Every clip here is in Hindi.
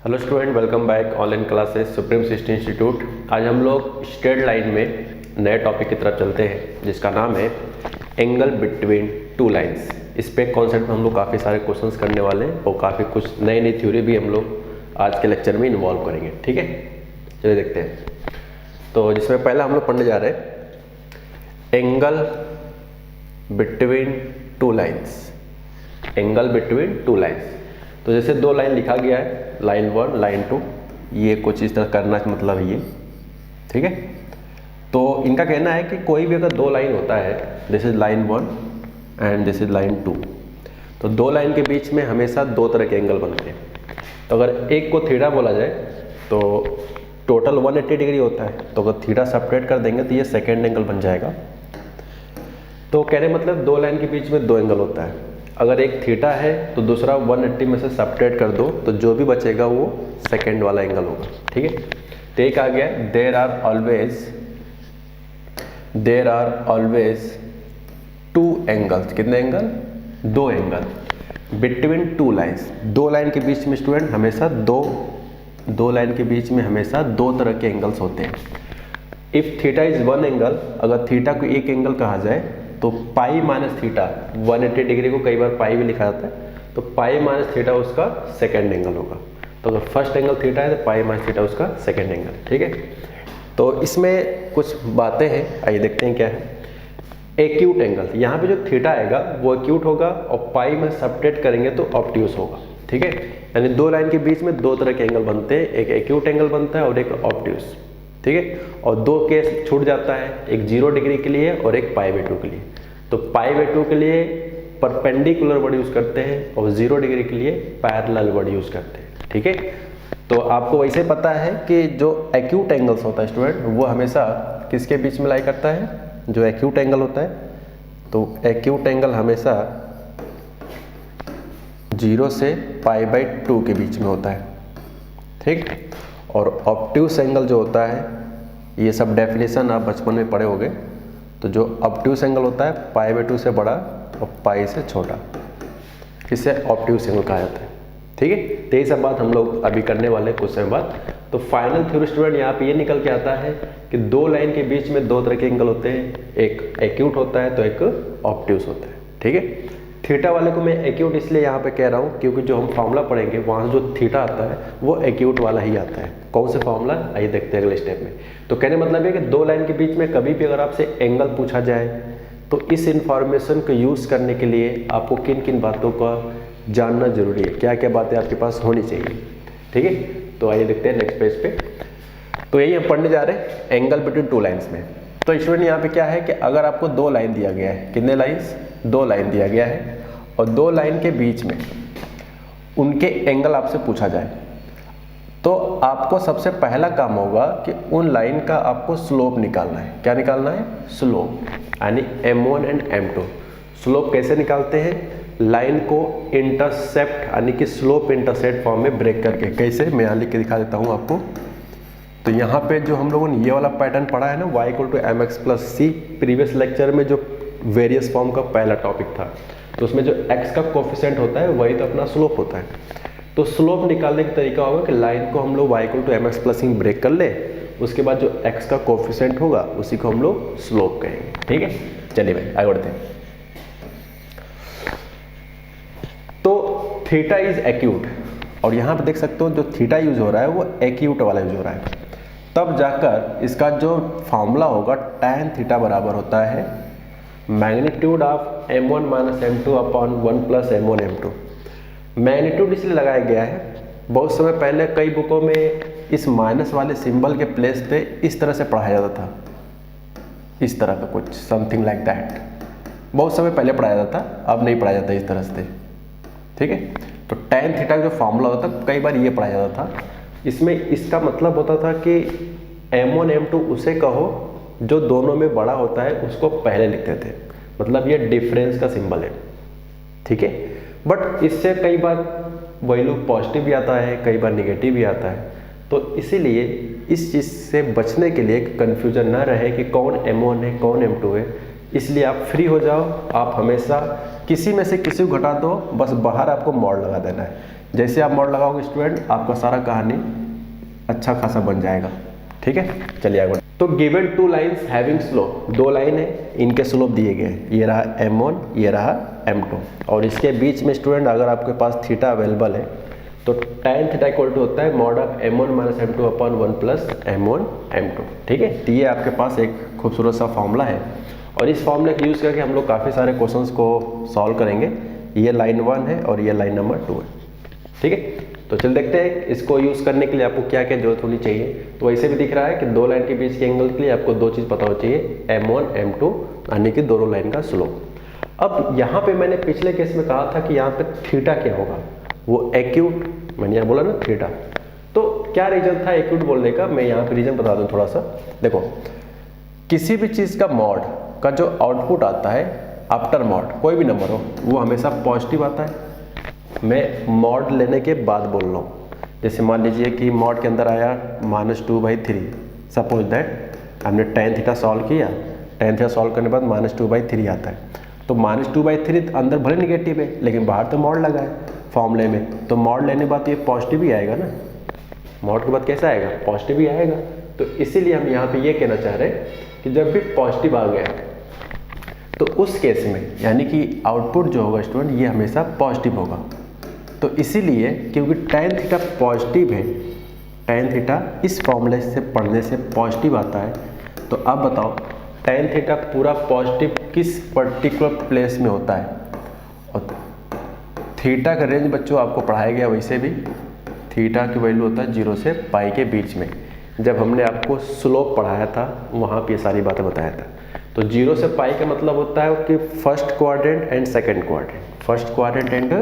Hello student, welcome back online classes supreme system institute. आज हम लोग स्ट्रेट लाइन में नए टॉपिक की तरफ चलते हैं जिसका नाम है एंगल बिटवीन टू लाइंस। इस पे कॉन्सेप्ट में हम लोग काफ़ी सारे क्वेश्चंस करने वाले हैं और काफ़ी कुछ नई नई थ्योरी भी हम लोग आज के लेक्चर में इन्वॉल्व करेंगे। ठीक है, चलिए देखते हैं। तो जिसमें पहला हम लोग पढ़ने जा रहे हैं angle between two lines. Angle between two lines, तो जैसे दो लाइन लिखा गया है, लाइन 1 लाइन 2, ये कुछ इस तरह करना मतलब ये। ठीक है, तो इनका कहना है कि कोई भी अगर दो लाइन होता है, this is line 1 and this is line 2, तो दो लाइन के बीच में हमेशा दो तरह के एंगल बनते हैं। तो अगर एक को थीटा बोला जाए तो टोटल 180 डिग्री होता है, तो अगर थीटा सेपरेट कर देंगे तो ये सेकेंड एंगल बन जाएगा। तो कहने मतलब दो लाइन के बीच में दो एंगल होता है। अगर एक थीटा है तो दूसरा 180 में से सेपरेट कर दो तो जो भी बचेगा वो सेकेंड वाला एंगल होगा। ठीक है, तो एक आ गया there are always two angles. कितने एंगल? दो एंगल बिटवीन टू लाइन्स। दो लाइन के बीच में स्टूडेंट हमेशा दो लाइन के बीच में हमेशा दो तरह के एंगल्स होते हैं। If theta is one angle, अगर थीटा को एक एंगल कहा जाए तो पाई माइनस थीटा, 180 डिग्री को कई बार पाई भी लिखा जाता है, तो पाई माइनस थीटा उसका सेकेंड एंगल होगा। तो अगर फर्स्ट एंगल थीटा है तो पाई माइनस थीटा उसका सेकेंड एंगल। ठीक है, तो इसमें कुछ बातें हैं, आइए देखते हैं क्या है। एक्यूट एंगल, यहाँ पे जो थीटा आएगा वो एक्यूट होगा और पाई में सब्ट्रैक्ट करेंगे तो ऑब्ट्यूस होगा। ठीक है, यानी दो लाइन के बीच में दो तरह के एंगल बनते हैं, एक एक्यूट एंगल बनता है और एक ऑब्ट्यूस। ठीक है, और दो केस छूट जाता है, एक 0 डिग्री के लिए और एक π/2 के लिए। तो π/2 के लिए परपेंडिकुलर वर्ड यूज करते हैं और 0 डिग्री के लिए पैरेलल वर्ड यूज करते हैं। ठीक है, तो आपको वैसे पता है कि जो एक्यूट एंगल्स होता है स्टूडेंट, वो हमेशा किसके बीच में लाई करता है? जो एक्यूट एंगल होता है, तो एक्यूट एंगल हमेशा 0 से π/2 के बीच में होता है। ठीक, और ऑब्ट्यूस एंगल जो होता है, ये सब डेफिनेशन आप बचपन में पढ़े होंगे, तो जो ऑब्ट्यूस एंगल होता है π/2 से बड़ा और पाई से छोटा, इसे ऑब्ट्यूस एंगल कहा जाता है। ठीक है, तो ये सब बात हम लोग अभी करने वाले कुछ समय बाद। तो फाइनल थ्योरी स्टूडेंट यहाँ पे ये निकल के आता है कि दो लाइन के बीच में दो तरह के एंगल होते हैं, एक एक्यूट होता है तो एक ऑब्ट्यूस होता है। ठीक है, थीटा वाले को मैं एक्यूट इसलिए यहाँ पे कह रहा हूँ क्योंकि जो हम फॉर्मूला पढ़ेंगे वहाँ जो थीटा आता है वो एक्यूट वाला ही आता है। कौन से फॉर्मूला, आइए देखते हैं अगले स्टेप में। तो कहने मतलब है कि दो लाइन के बीच में कभी भी अगर आपसे एंगल पूछा जाए तो इस इंफॉर्मेशन को यूज़ करने के लिए आपको किन किन बातों का जानना जरूरी है, क्या क्या बातें आपके पास होनी चाहिए। ठीक है, तो आइए देखते हैं नेक्स्ट पेज पे। तो यही हम पढ़ने जा रहे हैं एंगल बिटवीन टू लाइन्स में। तो स्टूडेंट यहाँ पे क्या है कि अगर आपको दो लाइन दिया गया है, कितने लाइन्स? दो लाइन दिया गया है और दो लाइन के बीच में उनके एंगल आपसे पूछा जाए तो आपको सबसे पहला काम होगा कि उन लाइन का आपको स्लोप निकालना है। क्या निकालना है? स्लोप, यानी m1 एंड m2। स्लोप कैसे निकालते हैं? लाइन को इंटरसेप्ट यानी कि स्लोप इंटरसेप्ट फॉर्म में ब्रेक करके। कैसे, मैं यहाँ लिख के दिखा देता हूँ आपको। तो यहाँ पे जो हम लोगों ने ये वाला पैटर्न पढ़ा है ना, y = mx + c, previous lecture में जो वेरियस फॉर्म का पहला टॉपिक था, तो उसमें जो x का कोफिशिएंट होता है वही तो अपना स्लोप होता है। तो स्लोप निकालने का तरीका होगा कि लाइन को हम लोग y = mx + c ब्रेक कर ले, उसके बाद जो x का कोफिशिएंट होगा उसी को हम लोग स्लोप कहेंगे। ठीक है, चलिए भाई आगे बढ़ते हैं। तो थीटा इज एक्यूट, और यहाँ पे देख सकते हो जो थीटा यूज हो रहा है वो एक्यूट वाला यूज हो रहा है। तब जाकर इसका जो फॉर्मूला होगा tan थीटा बराबर होता है magnitude of m1 - m2 upon 1 + m1 m2। Magnitude इसलिए लगाया गया है, बहुत समय पहले कई बुकों में इस माइनस वाले सिंबल के प्लेस पे इस तरह से पढ़ाया जाता था, इस तरह का कुछ समथिंग लाइक दैट। बहुत समय पहले पढ़ाया जाता था, अब नहीं पढ़ाया जाता इस तरह से। ठीक है, तो tan थीटा का जो फॉर्मूला होता था कई बार ये पढ़ाया जाता था। इसमें इसका मतलब होता था कि m1 m2 उसे कहो जो दोनों में बड़ा होता है, उसको पहले लिखते थे, मतलब ये डिफरेंस का सिंबल है। ठीक है, बट इससे कई बार वैल्यू पॉजिटिव भी आता है, कई बार निगेटिव भी आता है। तो इसीलिए इस चीज़ से बचने के लिए कन्फ्यूजन ना रहे कि कौन m1 है कौन m2 है, इसलिए आप फ्री हो जाओ, आप हमेशा किसी में से किसी को घटा दो, बस बाहर आपको मॉड लगा देना है। जैसे आप मॉड लगाओगे स्टूडेंट, आपका सारा कहानी अच्छा खासा बन जाएगा। ठीक है, चलिए आगे। तो given two lines having slope, दो लाइन है, इनके स्लोप दिए गए हैं, ये रहा m1, ये रहा m2, और इसके बीच में स्टूडेंट अगर आपके पास थीटा अवेलेबल है तो tan थीटा इक्वल टू होता है mod of m1 minus m2 upon 1 plus m1 m2। ठीक है, तो ये आपके पास एक खूबसूरत सा फॉर्मूला है, और इस फॉर्मूले का यूज़ करके हम लोग काफ़ी सारे क्वेश्चंस को सॉल्व करेंगे। ये लाइन 1 है और ये लाइन नंबर 2 है। ठीक है, तो चल देखते हैं इसको यूज़ करने के लिए आपको क्या क्या जरूरत होनी चाहिए। तो वैसे भी दिख रहा है कि दो लाइन के बीच के एंगल के लिए आपको दो चीज़ पता होनी चाहिए, m1 m2, यानी कि दोनों लाइन का स्लोप। अब यहाँ पे मैंने पिछले केस में कहा था कि यहाँ पे थीटा क्या होगा, वो एक्यूट, मैंने यहाँ बोला ना थीटा। तो क्या रीजन था एक्यूट बोलने का, मैं यहाँ पे रीजन बता दूँ थोड़ा सा। देखो, किसी भी चीज़ का मॉड का जो आउटपुट आता है आफ्टर मॉड, कोई भी नंबर हो, वो हमेशा पॉजिटिव आता है। मैं मॉड लेने के बाद बोल रहा हूँ, जैसे मान लीजिए कि मॉड के अंदर आया -2/3, सपोज दैट हमने tan थीटा सॉल्व किया, tan थीटा सॉल्व करने के बाद -2/3 आता है, तो -2/3 अंदर भले निगेटिव है लेकिन बाहर तो मॉड लगा है फॉर्मूले में, तो मॉड लेने के बाद ये पॉजिटिव ही आएगा ना, मॉड के बाद कैसा आएगा, पॉजिटिव ही आएगा। तो इसीलिए हम यहाँ पे ये कहना चाह रहे हैं कि जब भी पॉजिटिव आ गया तो उस केस में यानी कि आउटपुट जो होगा स्टूडेंट ये हमेशा पॉजिटिव होगा। तो इसीलिए क्योंकि tan थीटा पॉजिटिव है, tan थीटा इस फॉर्मूले से पढ़ने से पॉजिटिव आता है, तो अब बताओ tan थीटा पूरा पॉजिटिव किस पर्टिकुलर प्लेस में होता है। और थीटा का रेंज बच्चों आपको पढ़ाया गया, वैसे भी थीटा की वैल्यू होता है 0 से पाई के बीच में। जब हमने आपको स्लोप पढ़ाया था वहाँ पे ये सारी बातें बताया था। तो 0 से पाई का मतलब होता है कि first quadrant and second quadrant, first quadrant and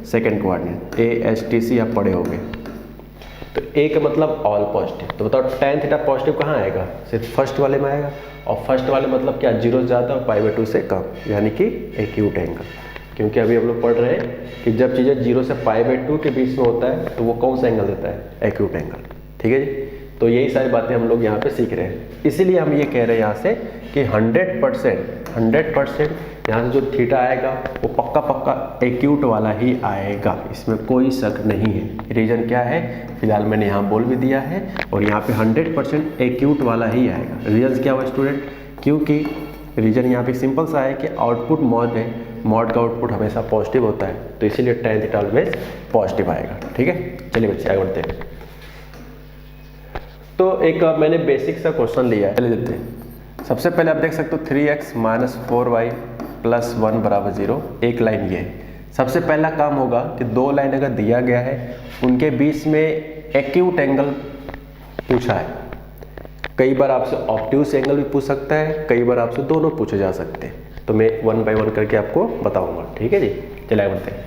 second quadrant, ASTC आप पढ़े होंगे। तो A का मतलब ऑल पॉजिटिव। तो बताओ tan थीटा पॉजिटिव कहाँ आएगा, सिर्फ फर्स्ट वाले में आएगा, और फर्स्ट वाले मतलब क्या, 0 से ज़्यादा और π/2 से कम, यानी कि एक्यूट एंगल। क्योंकि अभी हम लोग पढ़ रहे हैं कि जब चीज़ें 0 से π/2 के बीच में होता है तो वो कौन सा एंगल देता है, एक्यूट एंगल। ठीक है जी, तो यही सारी बातें हम लोग यहाँ पे सीख रहे हैं। इसीलिए हम ये कह रहे हैं यहाँ से कि 100% यहाँ से जो थीटा आएगा वो पक्का पक्का एक्यूट वाला ही आएगा, इसमें कोई शक नहीं है। रीजन क्या है फिलहाल मैंने यहाँ बोल भी दिया है, और यहाँ पे 100% एक्यूट वाला ही आएगा। रीजन क्या हुआ स्टूडेंट, क्योंकि रीजन यहाँ पे सिंपल सा है कि आउटपुट मॉड है, मॉड का आउटपुट हमेशा पॉजिटिव होता है, तो इसीलिए tan थीटा ऑलवेज पॉजिटिव आएगा। ठीक है, चलिए बच्चे आगे बढ़ते हैं। तो एक मैंने बेसिक सा क्वेश्चन लिया है, चलिए देखते हैं। सबसे पहले आप देख सकते हो 3x - 4y + 1 = 0, एक लाइन ये है। सबसे पहला काम होगा कि दो लाइन अगर दिया गया है उनके बीच में एक्यूट एंगल पूछा है। कई बार आपसे ऑब्ट्यूस एंगल भी पूछ सकता है, कई बार आपसे दोनों पूछे जा सकते हैं, तो मैं 1 बाय 1 करके आपको बताऊंगा। ठीक है जी, चलिए बढ़ते हैं।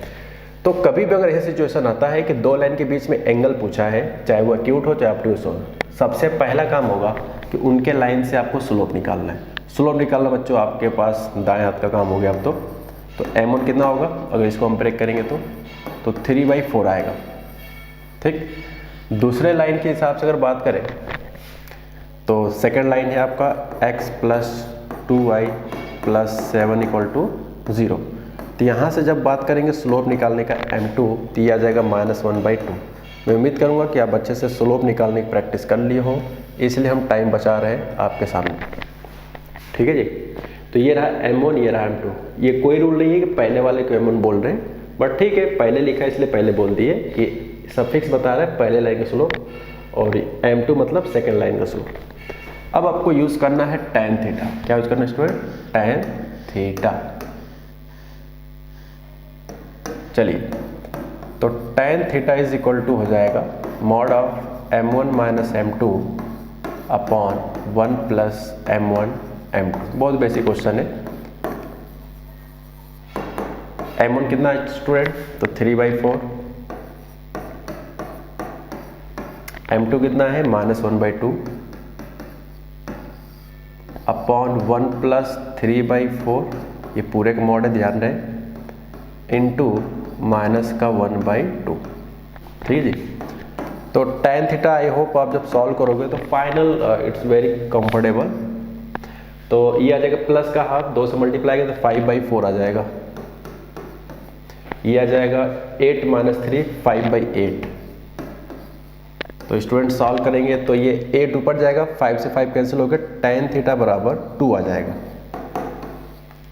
तो कभी भी अगर ऐसा सिचुएशन आता है कि दो लाइन के बीच में एंगल पूछा है, चाहे वो एक्यूट हो चाहे ऑब्ट्यूस हो, सबसे पहला काम होगा कि उनके लाइन से आपको स्लोप निकालना है। स्लोप निकालना बच्चों आपके पास दाएं हाथ का काम हो गया। अब तो m1 कितना होगा, अगर इसको हम ब्रेक करेंगे तो 3/4 आएगा। ठीक, दूसरे लाइन के हिसाब से अगर बात करें तो सेकंड लाइन है आपका x + 2y + 7 = 0। तो यहाँ से जब बात करेंगे स्लोप निकालने का m2, तो ये आ जाएगा -1/2। मैं उम्मीद करूँगा कि आप अच्छे से स्लोप निकालने की प्रैक्टिस कर लिए हो, इसलिए हम टाइम बचा रहे हैं आपके सामने। ठीक है जी, तो ये रहा m1, ये रहा m2। ये कोई रूल नहीं है कि पहले वाले को m1 बोल रहे हैं, बट ठीक है पहले लिखा है इसलिए पहले बोल दिए कि सफिक्स बता रहा है पहले लाइन का स्लोप, और m2 मतलब सेकेंड लाइन का स्लोप। अब आपको यूज़ करना है tan थीटा। क्या यूज़ करना है स्टूडेंट, tan थीटा। चलिए, तो tan थीटा = हो जाएगा mod of m1 - m2 upon 1 + m1 m2। बहुत बेसिक क्वेश्चन है। m1 कितना है स्टूडेंट, तो 3/4, m2 कितना है -1/2 अपॉन 1 + 3/4, ये पूरे का मॉड है ध्यान रहे, इंटू -1/2। ठीक है जी, तो tan थीटा आई होप आप जब सॉल्व करोगे तो फाइनल इट्स वेरी कंफर्टेबल। तो ये आ जाएगा प्लस का हाफ, 2 से मल्टीप्लाई करें तो 5/4 आ जाएगा। ये आ जाएगा 8 - 3 5/8। तो स्टूडेंट सॉल्व करेंगे तो ये 8 ऊपर जाएगा, 5 से 5 कैंसिल हो गया, tan थीटा बराबर 2 आ जाएगा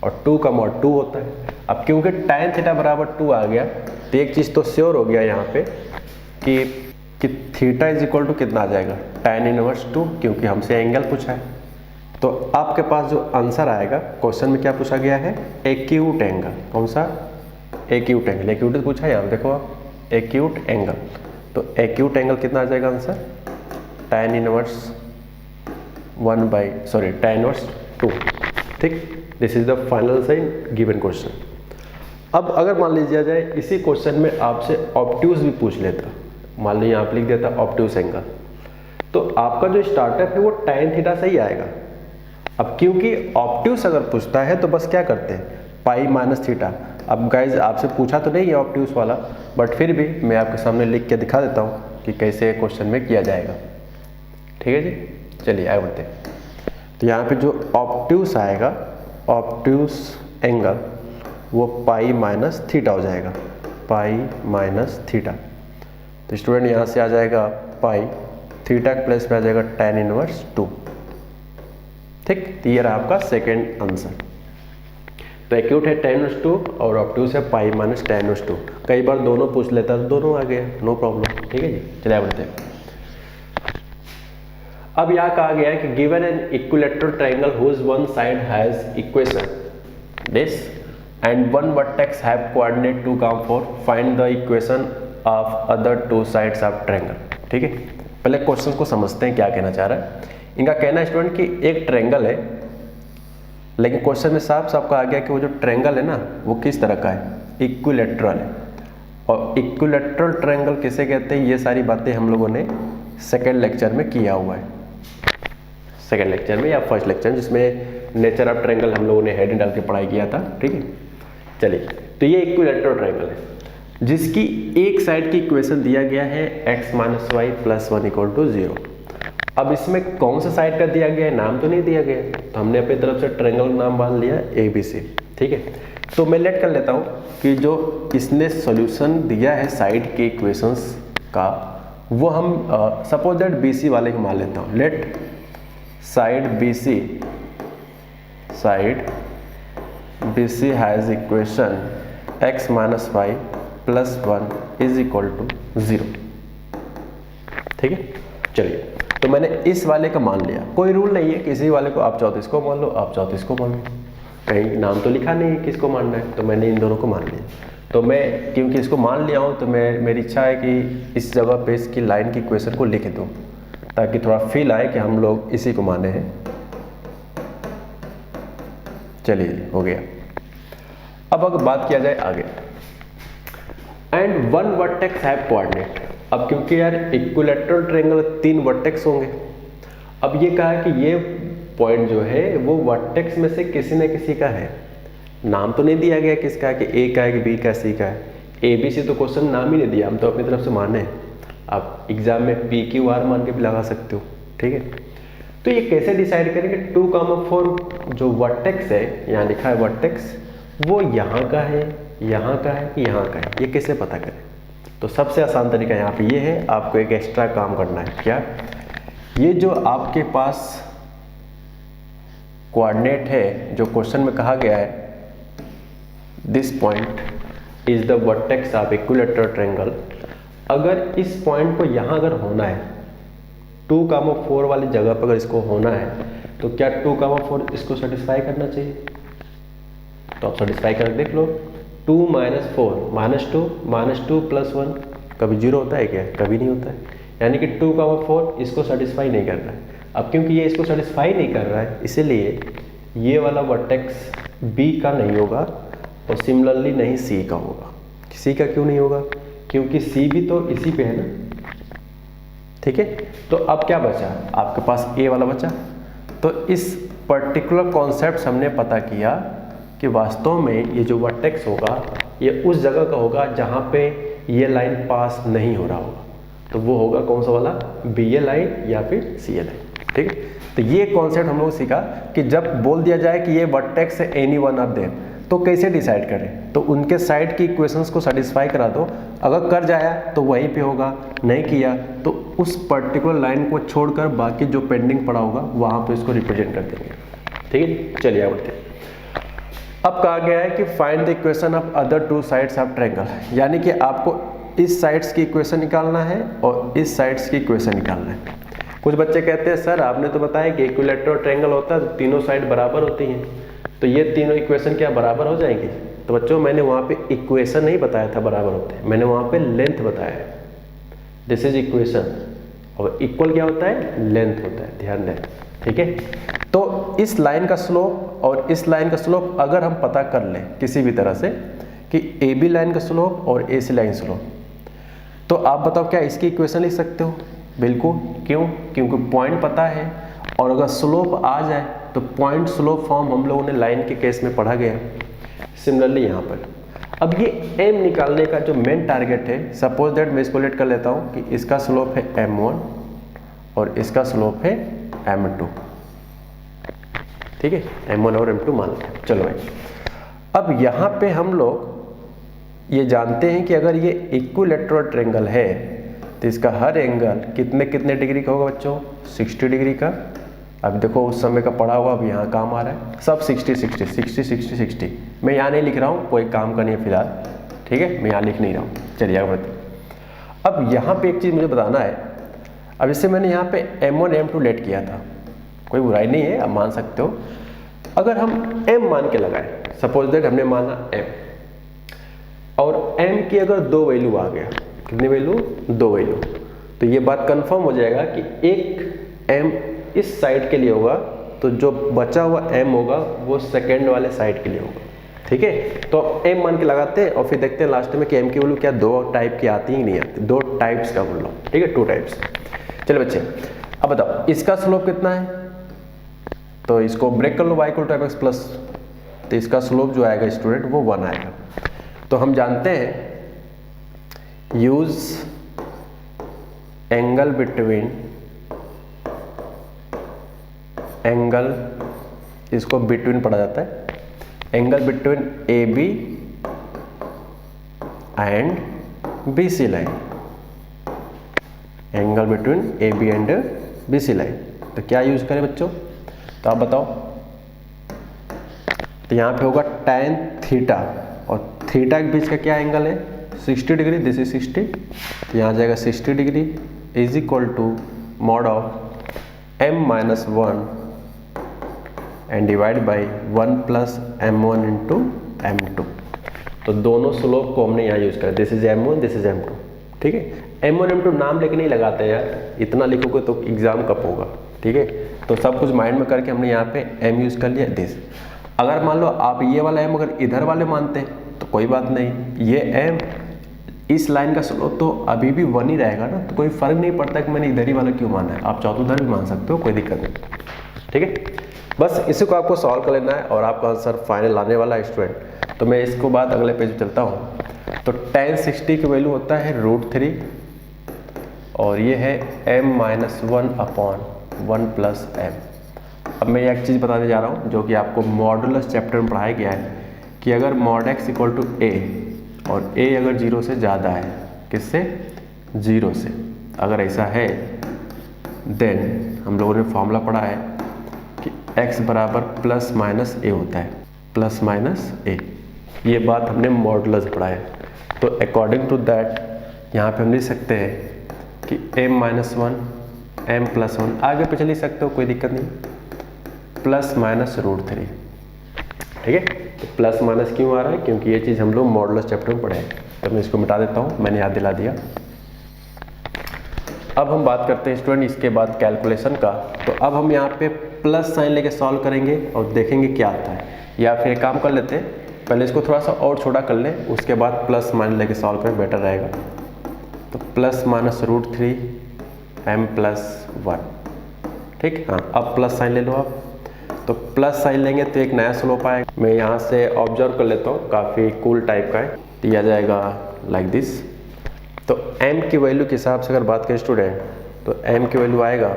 और 2 का मॉड 2 होता है। अब क्योंकि tan थीटा बराबर 2 आ गया तो एक चीज़ तो श्योर हो गया यहाँ पे कि थीटा इज इक्वल टू कितना आ जाएगा, tan इनवर्स 2, क्योंकि हमसे एंगल पूछा है। तो आपके पास जो आंसर आएगा, क्वेश्चन में क्या पूछा गया है, एक्यूट एंगल। कौन सा? Acute angle. एक्यूट पूछा है, यहाँ देखो आप, एक्यूट एंगल। तो एक्यूट एंगल कितना आ जाएगा आंसर, tan इनवर्स 2। ठीक, this is the final sign given question. अब अगर मान लीजिए जाए इसी क्वेश्चन में आपसे ऑब्ट्यूज भी पूछ लेता, मान लीजिए आप लिख देता ऑब्ट्यूज एंगल, तो आपका जो स्टार्टअप है वो tan थीटा से ही आएगा। अब क्योंकि ऑब्ट्यूज अगर पूछता है तो बस क्या करते हैं, पाई माइनस थीटा। अब गाइज आपसे पूछा तो नहीं है ऑब्ट्यूज वाला, बट फिर भी मैं आपके सामने लिख के दिखा देता हूँ कि कैसे क्वेश्चन में किया जाएगा। ठीक है जी, चलिए आगे बढ़ते हैं। तो यहाँ पे जो ऑब्ट्यूज आएगा, ऑब्ट्यूज एंगल, वो पाई माइनस थीटा हो जाएगा, पाई माइनस थीटा। तो स्टूडेंट यहाँ से आ जाएगा पाई, थीटा के प्लेस पे आ जाएगा tan इनवर्स 2। ठीक, तो ये रहा आपका सेकेंड आंसर। तो एक्यूट है tan इनवर्स 2 और ऑब्ट्यूज है पाई माइनस tan इनवर्स 2। कई बार दोनों पूछ लेता तो दोनों आ गया, नो प्रॉब्लम। ठीक है जी, चलिए बढ़ते हैं। अब यहाँ कहा गया है कि given an equilateral triangle whose one side has equation this and one vertex have coordinate 2, 4, find the equation of other 2 sides of triangle. ठीक है, पहले क्वेश्चन को समझते हैं क्या कहना चाह रहा है। इनका कहना है स्टूडेंट कि एक ट्रायंगल है, लेकिन क्वेश्चन में साफ साफ कहा गया कि वो जो ट्रायंगल है ना वो किस तरह का है, इक्विलैटरल है। और इक्विलैटरल ट्रायंगल किसे कहते हैं, ये सारी बातें हम लोगों ने सेकेंड लेक्चर में किया हुआ है, सेकेंड लेक्चर में या फर्स्ट लेक्चर में, जिसमें नेचर ऑफ ट्रायंगल हम लोगों ने हेडिंग डाल के पढ़ाई किया था। ठीक है, चलिए, तो ये इक्विलैटरल ट्रायंगल है जिसकी एक साइड की इक्वेशन दिया गया है x - y + 1 = 0। अब इसमें कौन सा साइड का दिया गया है, नाम तो नहीं दिया गया, तो हमने अपनी तरफ से ट्रायंगल का नाम मान लिया ABC। ठीक है, तो मैं लेट कर लेता हूँ कि जो इसने सॉल्यूशन दिया है साइड के इक्वेशंस का, वो हम सपोज दैट BC वाले को मान लेता हूँ। Let side BC has equation x - y + 1 = 0। ठीक है, चलिए, तो मैंने इस वाले का मान लिया, कोई रूल नहीं है, किसी वाले को आप चाहो तो इसको मान लो, आप चाहो तो इसको मान लो, कहीं नाम तो लिखा नहीं है किसको मानना है, तो मैंने इन दोनों को मान लिया। तो मैं क्योंकि इसको मान लिया हूँ तो मेरी इच्छा है कि इस जगह पे इसकी लाइन की इक्वेशन को लिख दूँ, ताकि थोड़ा फील आए कि हम लोग इसी को माने हैं। चलिए, हो गया। अब अगर बात किया जाए आगे, and one vertex have coordinate. अब क्योंकि यार इक्विलैटरल ट्रायंगल 3 वर्टेक्स होंगे, अब ये कहा है कि ये पॉइंट जो है वो वर्टेक्स में से किसी न किसी का है, नाम तो नहीं दिया गया किसका है, कि ए का है कि बी का, सी का है। ABC तो क्वेश्चन नाम ही नहीं दिया, हम तो अपनी तरफ से माने हैं। आप एग्जाम में PQR मान के भी लगा सकते हो। ठीक है, तो ये कैसे डिसाइड करेंगे, 2, 4 जो वर्टेक्स है, यहाँ लिखा है वर्टेक्स, वो यहाँ का है, यहाँ का है कि यहाँ का है, ये कैसे पता करें। तो सबसे आसान तरीका यहाँ पे ये है, आपको एक एक्स्ट्रा काम करना है। क्या, ये जो आपके पास कोऑर्डिनेट है, जो क्वेश्चन में कहा गया है, this point is the vertex of equilateral triangle, अगर इस पॉइंट को यहाँ अगर होना है, 2, 4 वाली जगह पर अगर इसको होना है, तो क्या 2, 4 इसको सेटिस्फाई करना चाहिए। तो आप सेटिस्फाई कर देख लो। 2 - 4 -2 + 1 कभी 0 होता है क्या, कभी नहीं होता है, यानी कि 2, 4 इसको सेटिस्फाई नहीं कर रहा है। अब क्योंकि ये इसको सेटिस्फाई नहीं कर रहा है, इसीलिए ये वाला वर्टेक्स B का नहीं होगा और सिमिलरली नहीं C का होगा। C का क्यों नहीं होगा, क्योंकि C भी तो इसी पे है ना। ठीक है, तो अब क्या बचा, आपके पास A वाला बचा। तो इस पर्टिकुलर कॉन्सेप्ट हमने पता किया कि वास्तव में ये जो वर्टेक्स होगा ये उस जगह का होगा जहाँ पे ये लाइन पास नहीं हो रहा होगा, तो वो होगा कौन सा वाला, BA लाइन या फिर CA लाइन। ठीक है। तो ये कॉन्सेप्ट हम लोग सीखा कि जब बोल दिया जाए कि ये वर्टेक्स है एनी वन ऑफ देम, तो कैसे डिसाइड करें, तो उनके साइड की इक्वेशंस को सेटिस्फाई करा दो, अगर कर जाया तो वहीं पे होगा, नहीं किया तो उस पर्टिकुलर लाइन को छोड़कर बाकी जो पेंडिंग पड़ा होगा वहाँ पे इसको रिप्रेजेंट कर देंगे। ठीक है, चलिए आगे बढ़ते हैं। अब कहा गया है कि find the equation of other two sides of triangle, यानी कि आपको इस साइड्स की इक्वेशन निकालना है और इस साइड्स की इक्वेशन निकालना है। कुछ बच्चे कहते हैं सर आपने तो बताया कि इक्विलैटरल ट्रायंगल होता है तो तीनों साइड बराबर होती हैं, तो ये तीनों इक्वेशन क्या बराबर हो जाएंगी? तो बच्चों मैंने वहाँ पे इक्वेशन नहीं बताया था बराबर होते हैं, मैंने वहाँ पे लेंथ बताया है। दिस इज इक्वेशन, और इक्वल क्या होता है? लेंथ होता है, ध्यान दें। ठीक है, तो इस लाइन का स्लोप और इस लाइन का स्लोप अगर हम पता कर लें किसी भी तरह से कि ए बी लाइन का स्लोप और ए सी लाइन स्लोप, तो आप बताओ क्या इसकी इक्वेशन लिख सकते हो? बिल्कुल। क्यों? क्योंकि पॉइंट पता है, और अगर स्लोप आ जाए तो पॉइंट स्लोप फॉर्म हम लोगों ने लाइन के केस में पढ़ा गया। सिमिलरली यहाँ पर अब ये m निकालने का जो मेन टारगेट है, सपोज दैट मैं इसको लेट कर लेता हूँ कि इसका स्लोप है m1 और इसका स्लोप है m2। ठीक है, m1 और m2 मान लें। चलो भाई, अब यहाँ पे हम लोग ये जानते हैं कि अगर ये इक्विलैटरल ट्रायंगल है तो इसका हर एंगल कितने कितने डिग्री का होगा बच्चों? 60 डिग्री का। अब देखो उस समय का पढ़ा हुआ अब यहाँ काम आ रहा है, सब 60 60 60 60 60। मैं यहाँ नहीं लिख रहा हूँ, कोई काम का नहीं है फिलहाल। ठीक है, मैं यहाँ लिख नहीं रहा हूँ। चलिए आगे बढ़ते हैं। अब यहाँ पे एक चीज़ मुझे बताना है। अब इससे मैंने यहाँ पे m1 m2 लेट किया था, कोई बुराई नहीं है, आप मान सकते हो। अगर हम m मान के लगाए, सपोज दैट हमने माना m, और m की अगर 2 वैल्यू आ गया, कितनी वैल्यू? 2 वैल्यू, तो ये बात कंफर्म हो जाएगा कि एक m इस साइड के लिए होगा, तो जो बचा हुआ m होगा वो सेकेंड वाले साइड के लिए होगा। ठीक है, तो m मान के लगाते हैं और फिर देखते हैं लास्ट में कि m की वैल्यू क्या 2 टाइप की आती ही नहीं आती, 2 टाइप्स का बोल रहा हूँ। ठीक है, 2 टाइप्स। चलो बच्चे, अब बताओ इसका स्लोप कितना है? तो इसको ब्रेक कर लो, y equal to mx plus, तो इसका स्लोप जो आएगा स्टूडेंट वो 1 आएगा। तो हम जानते हैं यूज एंगल बिटवीन, एंगल इसको बिटवीन पढ़ा जाता है, angle between A B and B C line, angle between A B and B C line. तो क्या यूज करें बच्चों? तो आप बताओ। तो यहाँ पे होगा tan थीटा, और थीटा के बीच का क्या एंगल है? 60 डिग्री, दिस इज 60, तो यहाँ जाएगा 60 degree is equal to mod of m minus 1 and divide by 1 plus m1 into m2। तो दोनों स्लोप को हमने यहाँ यूज करा, this is m1, this is m2। ठीक है, m1 m2 नाम लेके नहीं लगाते यार, इतना लिखोगे तो एग्जाम कब होगा। ठीक है, तो सब कुछ माइंड में करके हमने यहाँ पे m यूज कर लिया, दिस। अगर मान लो आप ये वाला m अगर इधर वाले मानते तो कोई बात नहीं, ये m इस लाइन का स्लोप तो अभी भी 1 ही रहेगा ना, तो कोई फर्क नहीं पड़ता कि मैंने इधर ही वाला क्यों माना है, आप चाहो तो उधर भी मान सकते हो, कोई दिक्कत नहीं। ठीक है, बस इसी को आपको सॉल्व कर लेना है और आपका आंसर फाइनल आने वाला है स्टूडेंट। तो मैं इसको बाद अगले पेज पे चलता हूँ। तो tan 60 की वैल्यू होता है √3, और ये है m minus 1 upon 1 plus m। अब मैं एक चीज़ बताने जा रहा हूँ जो कि आपको मॉडुलस चैप्टर में पढ़ाया गया है कि अगर mod x equal to a और a अगर 0 से ज़्यादा है, किससे? 0 से, अगर ऐसा है देन हम लोगों ने फॉर्मूला पढ़ा है कि x बराबर प्लस माइनस a होता है, प्लस माइनस a। ये बात हमने मॉडुलस पढ़ा है। तो अकॉर्डिंग टू दैट यहाँ पे हम लिख सकते हैं कि m माइनस 1 m प्लस 1, आगे पीछे लिख सकते हो, कोई दिक्कत नहीं, प्लस माइनस √3। ठीक है, तो प्लस माइनस क्यों आ रहा है? क्योंकि ये चीज़ हम लोग मॉडुलस चैप्टर में पढ़े हैं। तो मैं इसको मिटा देता हूँ, मैंने याद दिला दिया। अब हम बात करते हैं स्टूडेंट इसके बाद कैलकुलेशन का। तो अब हम यहाँ पे प्लस साइन लेके सॉल्व करेंगे और देखेंगे क्या आता है, या फिर एक काम कर लेते हैं, पहले इसको थोड़ा सा और छोटा कर लें, उसके बाद प्लस माइनस लेके सॉल्व करें, बेटर रहेगा। तो प्लस माइनस √3 m प्लस 1। ठीक, हाँ, अब प्लस साइन ले लो आप। तो प्लस साइन लेंगे तो एक नया स्लोप आएगा। मैं यहाँ से ऑब्जर्व कर लेता हूँ, काफ़ी कूल टाइप का है, दिया जाएगा लाइक दिस। तो m की वैल्यू के हिसाब से अगर बात करें स्टूडेंट, तो m की वैल्यू आएगा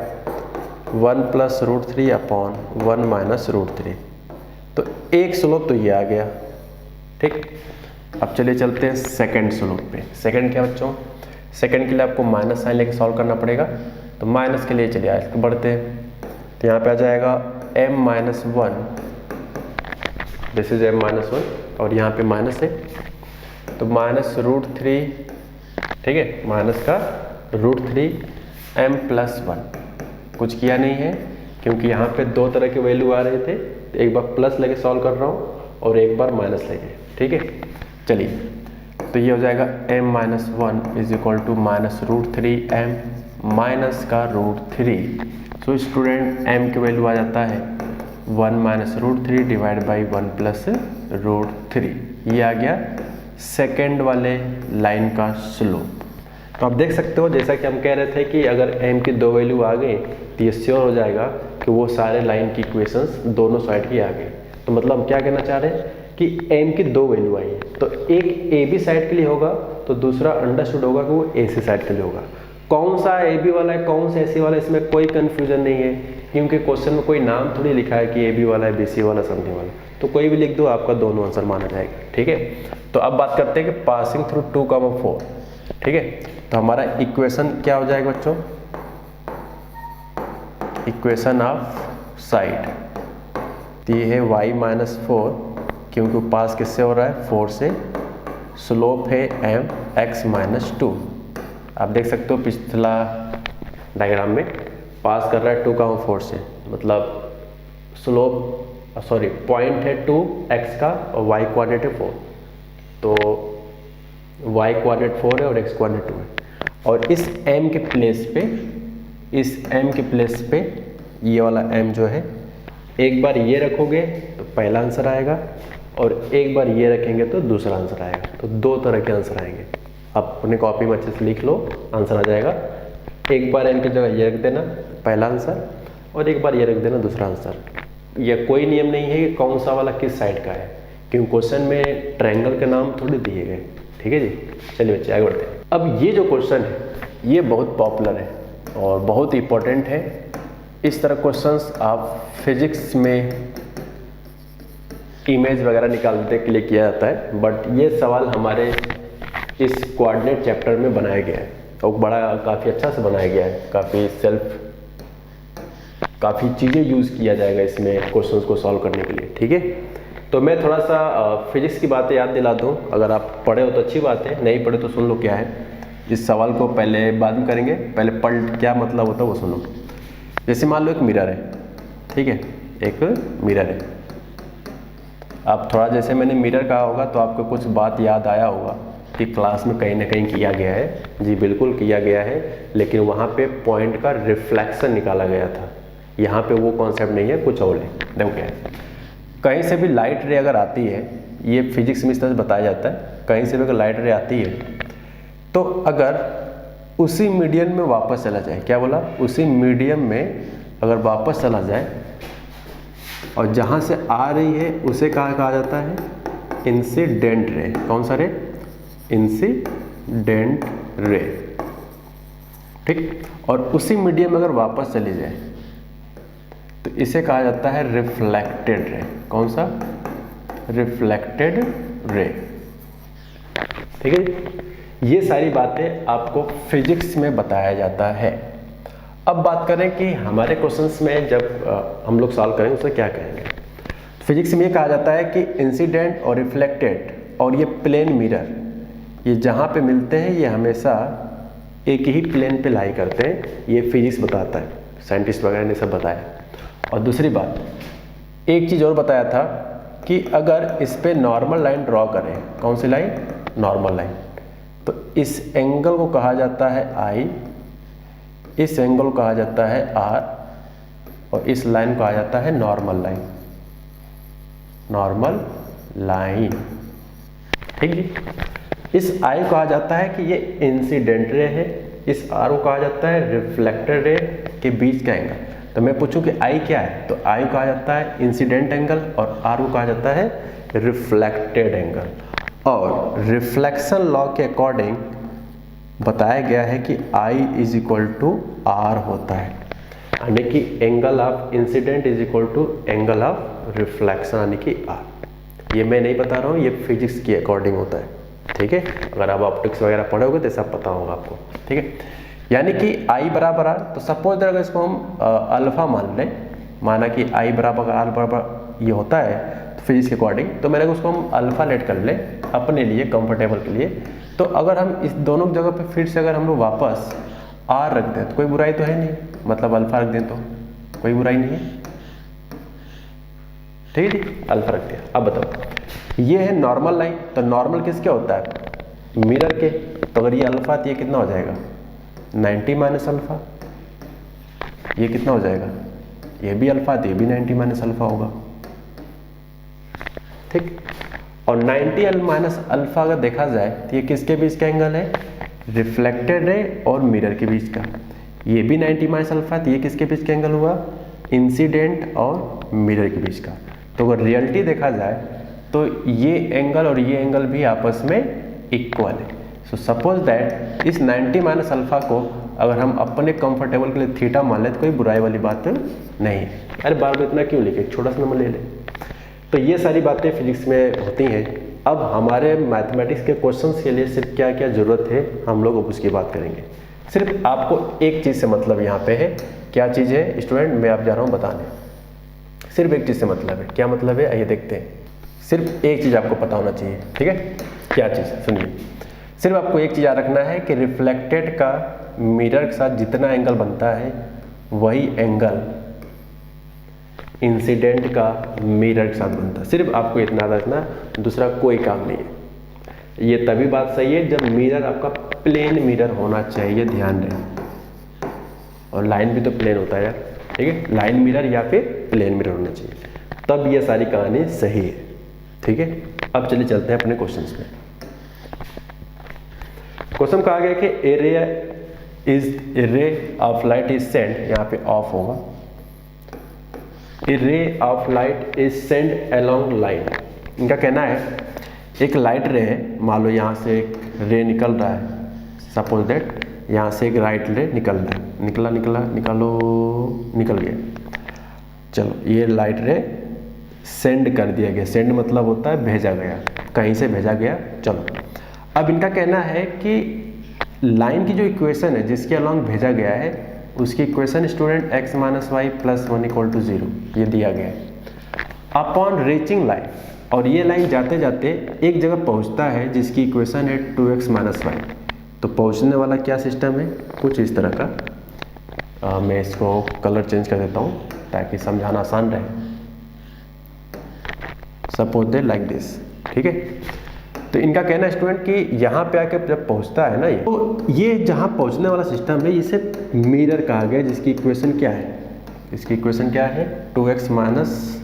1 + √3 अपॉन 1 - √3। तो एक स्लोप तो ये आ गया, ठीक। अब चलिए चलते हैं सेकंड स्लोप पे। सेकंड क्या बच्चों, सेकंड के लिए आपको माइनस साइन लेके सॉल्व करना पड़ेगा। तो माइनस के लिए चलिए आगे बढ़ते हैं। तो यहाँ पे आ जाएगा m-1, दिस इज m-1 और यहाँ पे माइनस है तो -√3, ठीक है, माइनस का √3 m+1। कुछ किया नहीं है क्योंकि यहाँ पे दो तरह के वैल्यू आ रहे थे, तो एक बार प्लस लेके सॉल्व कर रहा हूँ और एक बार माइनस लेके, ठीक है। चलिए तो ये हो जाएगा m-1 = -√3 m माइनस का √3। सो स्टूडेंट m की वैल्यू आ जाता है 1 - √3 डिवाइड बाई 1 + √3। ये आ गया सेकेंड वाले लाइन का स्लोप। तो आप देख सकते हो जैसा कि हम कह रहे थे कि अगर m की दो वैल्यू आ गई तो ये श्योर हो जाएगा कि वो सारे लाइन की इक्वेशंस दोनों साइड की आ गई। तो मतलब हम क्या कहना चाह रहे हैं कि m की दो वैल्यू आई है, तो एक ए बी साइड के लिए होगा तो दूसरा अंडरस्टूड होगा कि वो ए सी साइड के लिए होगा। कौन सा ए बी वाला है कौन सा ए सी वाला है, इसमें कोई कन्फ्यूजन नहीं है क्योंकि क्वेश्चन में कोई नाम थोड़ी लिखा है कि ए बी वाला है, बी सी वाला, समथिंग वाला, तो कोई भी लिख दो आपका दोनों आंसर माना जाएगा, ठीक है। तो अब बात करते हैं कि पासिंग थ्रू 2, 4, ठीक है। तो हमारा इक्वेशन क्या हो जाएगा बच्चों, इक्वेशन ऑफ साइड, तो ये है y-4 क्योंकि पास किससे हो रहा है 4 से, स्लोप है m x-2। आप देख सकते हो पिछला डायग्राम में पास कर रहा है 2, 4 से, मतलब स्लोप पॉइंट है 2x का और y कोऑर्डिनेट है 4, तो y कोऑर्डिनेट 4 है और x कोऑर्डिनेट 2 है। और इस m के प्लेस पे ये वाला m जो है, एक बार ये रखोगे तो पहला आंसर आएगा और एक बार ये रखेंगे तो दूसरा आंसर आएगा। तो दो तरह के आंसर आएंगे, आप अपने कॉपी में अच्छे से लिख लो, आंसर आ जाएगा। एक बार m की जगह ये रख देना पहला आंसर और एक बार ये रख देना दूसरा आंसर। यह कोई नियम नहीं है कि कौन सा वाला किस साइड का है, क्योंकि क्वेश्चन में ट्रायंगल के नाम थोड़ी दिए गए, ठीक है जी। चलिए बच्चे आगे बढ़ते हैं। अब ये जो क्वेश्चन है ये बहुत पॉपुलर है और बहुत इंपॉर्टेंट है। इस तरह क्वेश्चंस आप फिजिक्स में इमेज वगैरह निकालने के लिए किया जाता है, बट ये सवाल हमारे इस कोऑर्डिनेट चैप्टर में बनाया गया है और बड़ा काफ़ी अच्छा से बनाया गया है। काफ़ी चीज़ें यूज़ किया जाएगा इसमें क्वेश्चंस को सॉल्व करने के लिए, ठीक है। तो मैं थोड़ा सा फिजिक्स की बातें याद दिला दूँ, अगर आप पढ़े हो तो अच्छी बात है, नहीं पढ़े तो सुन लो क्या है। इस सवाल को पहले बाद में करेंगे, पहले पढ़ क्या मतलब होता है वो सुनो। जैसे मान लो एक मिरर है, ठीक है, एक मिरर है। आप थोड़ा जैसे मैंने मिरर कहा होगा तो आपको कुछ बात याद आया होगा कि क्लास में कहीं ना कहीं किया गया है। जी बिल्कुल किया गया है, लेकिन वहाँ पे पॉइंट का रिफ्लेक्शन निकाला गया था। यहाँ पे वो कॉन्सेप्ट नहीं है, कुछ और है। देखो क्या है, कहीं से भी लाइट रे अगर आती है, ये फिजिक्स में इस तरह से बताया जाता है, कहीं से भी अगर लाइट रे आती है तो अगर उसी मीडियम में वापस चला जाए, क्या बोला, उसी मीडियम में अगर वापस चला जाए और जहाँ से आ रही है उसे कहा जाता है इंसिडेंट रे। कौन सा रे, इंसिडेंट रे, ठीक। और उसी मीडियम में अगर वापस चली जाए तो इसे कहा जाता है रिफ्लेक्टेड रे। कौन सा, रिफ्लेक्टेड रे, ठीक है। ये सारी बातें आपको फिजिक्स में बताया जाता है। अब बात करें कि हमारे क्वेश्चंस में जब हम लोग सॉल्व करेंगे उसे क्या कहेंगे। फिजिक्स में ये कहा जाता है कि इंसिडेंट और रिफ्लेक्टेड और ये प्लेन मिरर, ये जहाँ पे मिलते हैं ये हमेशा एक ही प्लेन पे लाई करते हैं। ये फिजिक्स बताता है, साइंटिस्ट वगैरह ने सब बताया। और दूसरी बात, एक चीज़ और बताया था कि अगर इस पे नॉर्मल लाइन ड्रॉ करें, कौन सी लाइन, नॉर्मल लाइन, तो इस एंगल को कहा जाता है I, इस एंगल को कहा जाता है R और इस लाइन को कहा जाता है नॉर्मल लाइन, नॉर्मल लाइन, ठीक है। इस I को कहा जाता है कि ये इंसिडेंट रे है, इस R को कहा जाता है रिफ्लेक्टेड रे के बीच का एंगल। तो मैं पूछूं कि I क्या है, तो I कहा जाता है इंसिडेंट एंगल और R को कहा जाता है रिफ्लेक्टेड एंगल। और रिफ्लेक्शन लॉ के अकॉर्डिंग बताया गया है कि I = R होता है। यानी कि angle of incidence is equal to angle of reflection यानी कि आर। ये मैं नहीं बता रहा हूँ, ये फिजिक्स के अकॉर्डिंग होता है, ठीक है। अगर आप ऑप्टिक्स वगैरह पढ़ोगे तो सब पता होगा आपको, ठीक है। यानी कि आई बराबर आर, तो सपोज अगर इसको हम अल्फा मान लें, माना कि आई बराबर आर बराबर ये होता है तो फिजिक्स के अकॉर्डिंग, तो मैंने उसको हम अल्फा लेट कर लें अपने लिए कंफर्टेबल के लिए। तो अगर हम इस दोनों जगह पे फिर से अगर हम लोग वापस आर रख दें तो कोई बुराई तो है नहीं, मतलब अल्फा रख दें तो कोई बुराई नहीं है, ठीक है जी। अल्फा रख दिया। अब बताओ, ये है नॉर्मल लाइन, तो नॉर्मल किसके होता है, मिरर के। तो अगर ये अल्फा तो ये कितना हो जाएगा 90 माइनस अल्फा, ये कितना हो जाएगा, ये भी अल्फा तो ये भी 90 माइनस अल्फा होगा, ठीक। और 90 माइनस अल्फा अगर देखा जाए तो ये किसके बीच का एंगल है, रिफ्लेक्टेड रे और मिरर के बीच का। ये भी 90 माइनस अल्फा, तो ये किसके बीच का एंगल हुआ, इंसिडेंट और मिरर के बीच का। तो अगर रियलिटी देखा जाए तो ये एंगल और ये एंगल भी आपस में इक्वल है। सो सपोज दैट इस 90 माइनस अल्फा को अगर हम अपने कंफर्टेबल के लिए थीटा मान लें तो कोई बुराई वाली बात नहीं है। अरे बार बार इतना क्यों लिखे, छोटा सा नंबर ले ले। तो ये सारी बातें फिजिक्स में होती हैं। अब हमारे मैथमेटिक्स के क्वेश्चंस के लिए सिर्फ क्या क्या ज़रूरत है हम लोग उसकी बात करेंगे। सिर्फ आपको एक चीज़ से मतलब यहाँ पे है, क्या चीज़ है स्टूडेंट, मैं आप जा रहा हूँ बताने। सिर्फ एक चीज़ से मतलब है, क्या मतलब है आइए देखते हैं। सिर्फ एक चीज़ आपको पता होना चाहिए, ठीक है। क्या चीज़, सुनिए। सिर्फ आपको एक चीज़ याद रखना है कि रिफ्लेक्टेड का मिरर के साथ जितना एंगल बनता है वही एंगल इंसिडेंट का मिरर के साथ बनता है। सिर्फ आपको इतना याद रखना, दूसरा कोई काम नहीं है। ये तभी बात सही है जब मिरर आपका प्लेन मिरर होना चाहिए, ध्यान रहे। और लाइन भी तो प्लेन होता है यार, ठीक है। लाइन मिरर या फिर प्लेन मिरर होना चाहिए, तब ये सारी कहानी सही है, ठीक है। अब चलिए चलते हैं अपने क्वेश्चंस में। क्वेश्चन कहा गया कि ए ray of light is send, यहाँ पे ऑफ होगा, a ray of light is send along line. इनका कहना है एक लाइट रे है, मान लो यहाँ से एक रे निकल रहा है, सपोज दैट यहाँ से एक राइट रे निकल रहा है, निकल गया। चलो ये लाइट रे सेंड कर दिया गया, सेंड मतलब होता है भेजा गया, कहीं से भेजा गया। चलो अब इनका कहना है कि लाइन की जो इक्वेशन है जिसके अलोंग भेजा गया है उसकी equation student x minus y plus 1 equal to 0 ये दिया गया है। अपॉन रीचिंग लाइन, और ये लाइन जाते जाते एक जगह पहुंचता है जिसकी इक्वेशन है 2x माइनस वाई। तो पहुंचने वाला क्या सिस्टम है, कुछ इस तरह का। मैं इसको कलर चेंज कर देता हूँ ताकि समझाना आसान रहे। सपोज दैट लाइक दिस, ठीक है। तो इनका कहना है स्टूडेंट कि यहाँ पे आके जब पहुँचता है ना ये, तो ये जहाँ पहुँचने वाला सिस्टम है इसे मिरर कहा गया, जिसकी इक्वेशन क्या है, इसकी इक्वेशन क्या है 2x माइनस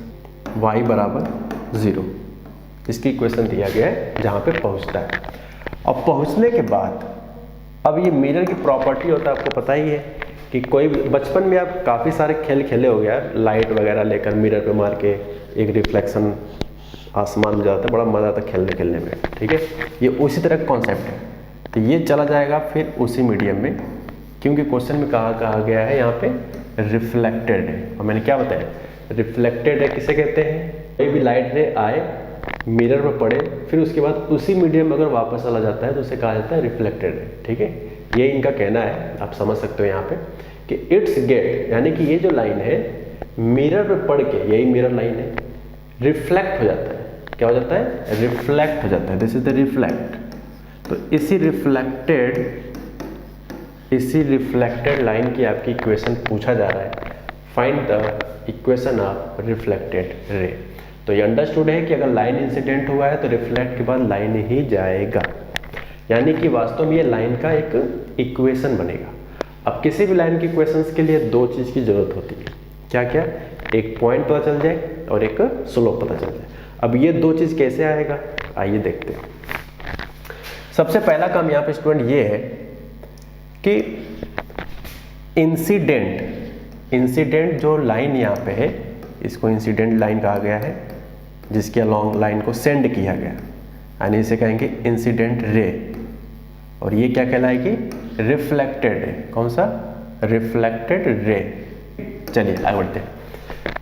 वाई बराबर 0। इसकी इक्वेशन दिया गया है जहाँ पे पहुँचता है। अब पहुँचने के बाद अब ये मिरर की प्रॉपर्टी होता है, आपको पता ही है कि कोई बचपन में आप काफ़ी सारे खेल खेले हो गया, लाइट वगैरह लेकर मिरर पे मार के एक रिफ्लेक्शन आसमान में जाता है, बड़ा मज़ा आता है खेलने में, ठीक है। ये उसी तरह का कॉन्सेप्ट है। तो ये चला जाएगा फिर उसी मीडियम में, क्योंकि क्वेश्चन में कहा गया है यहाँ पे रिफ्लेक्टेड है। और मैंने क्या बताया, रिफ्लेक्टेड है किसे कहते हैं, कोई भी लाइट रे आए मिरर पर पड़े फिर उसके बाद उसी मीडियम में अगर वापस चला जाता है तो उसे कहा जाता है रिफ्लेक्टेड है, ठीक है। ये इनका कहना है, आप समझ सकते हो यहाँ पे कि इट्स गेट, यानी कि ये जो लाइन है मिरर पे पड़ के, यही मिरर लाइन है, रिफ्लेक्ट हो जाता है। क्या हो जाता है, रिफ्लेक्ट हो जाता है। This is the reflect. तो इसी रिफ्लेक्टेड लाइन की आपकी इक्वेशन पूछा जा रहा है, find the equation of reflected ray. तो ये अंडरस्टूड है कि अगर लाइन इंसिडेंट हुआ है तो रिफ्लेक्ट के बाद लाइन ही जाएगा, यानी कि वास्तव में ये लाइन का एक इक्वेशन बनेगा। अब किसी भी लाइन की इक्वेशंस के लिए दो चीज़ की जरूरत होती है, क्या क्या, एक पॉइंट पता चल जाए और एक स्लोप पता चल जाए। अब ये दो चीज़ कैसे आएगा, आइए देखते हैं। सबसे पहला काम यहाँ पे स्टूडेंट ये है कि इंसिडेंट जो लाइन यहाँ पे है इसको इंसिडेंट लाइन कहा गया है, जिसके अलोंग लाइन को सेंड किया गया, यानी इसे कहेंगे इंसिडेंट रे। और ये क्या कहलाएगी, रिफ्लेक्टेड रे। कौन सा, रिफ्लेक्टेड रे। चलिए आगे बढ़ते हैं।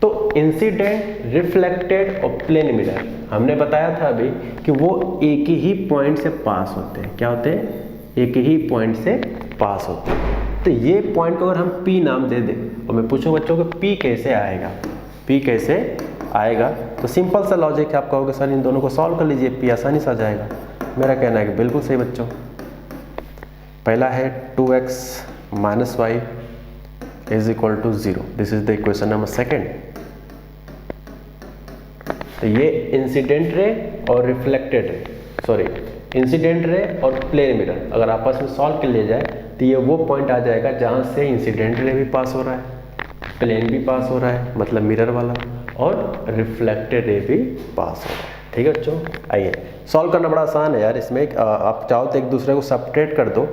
तो इंसिडेंट, रिफ्लेक्टेड और प्लेन मिरर हमने बताया था अभी कि वो एक ही पॉइंट से पास होते हैं। क्या होते हैं? एक ही पॉइंट से पास होते हैं। तो ये पॉइंट को अगर हम P नाम दे दें और मैं पूछूं बच्चों को P कैसे आएगा, P कैसे आएगा, तो सिंपल सा लॉजिक है, आप कहोगे सर इन दोनों को सॉल्व कर लीजिए, P आसानी से आ जाएगा। मेरा कहना है कि बिल्कुल सही बच्चों। पहला है 2x minus y is equal to 0, this is the equation number second. तो ये इंसिडेंट रे और reflected ray, sorry incident ray और प्लेन मिरर अगर आपस में सॉल्व कर लिया जाए तो ये वो पॉइंट आ जाएगा जहाँ से इंसिडेंट रे भी पास हो रहा है, प्लेन भी पास हो रहा है मतलब मिरर वाला, और रिफ्लेक्टेड रे भी पास हो रहा है। ठीक है बच्चों, आइए सॉल्व करना बड़ा आसान है यार। इसमें आप चाहो तो एक दूसरे को सब्ट्रैक्ट कर दो,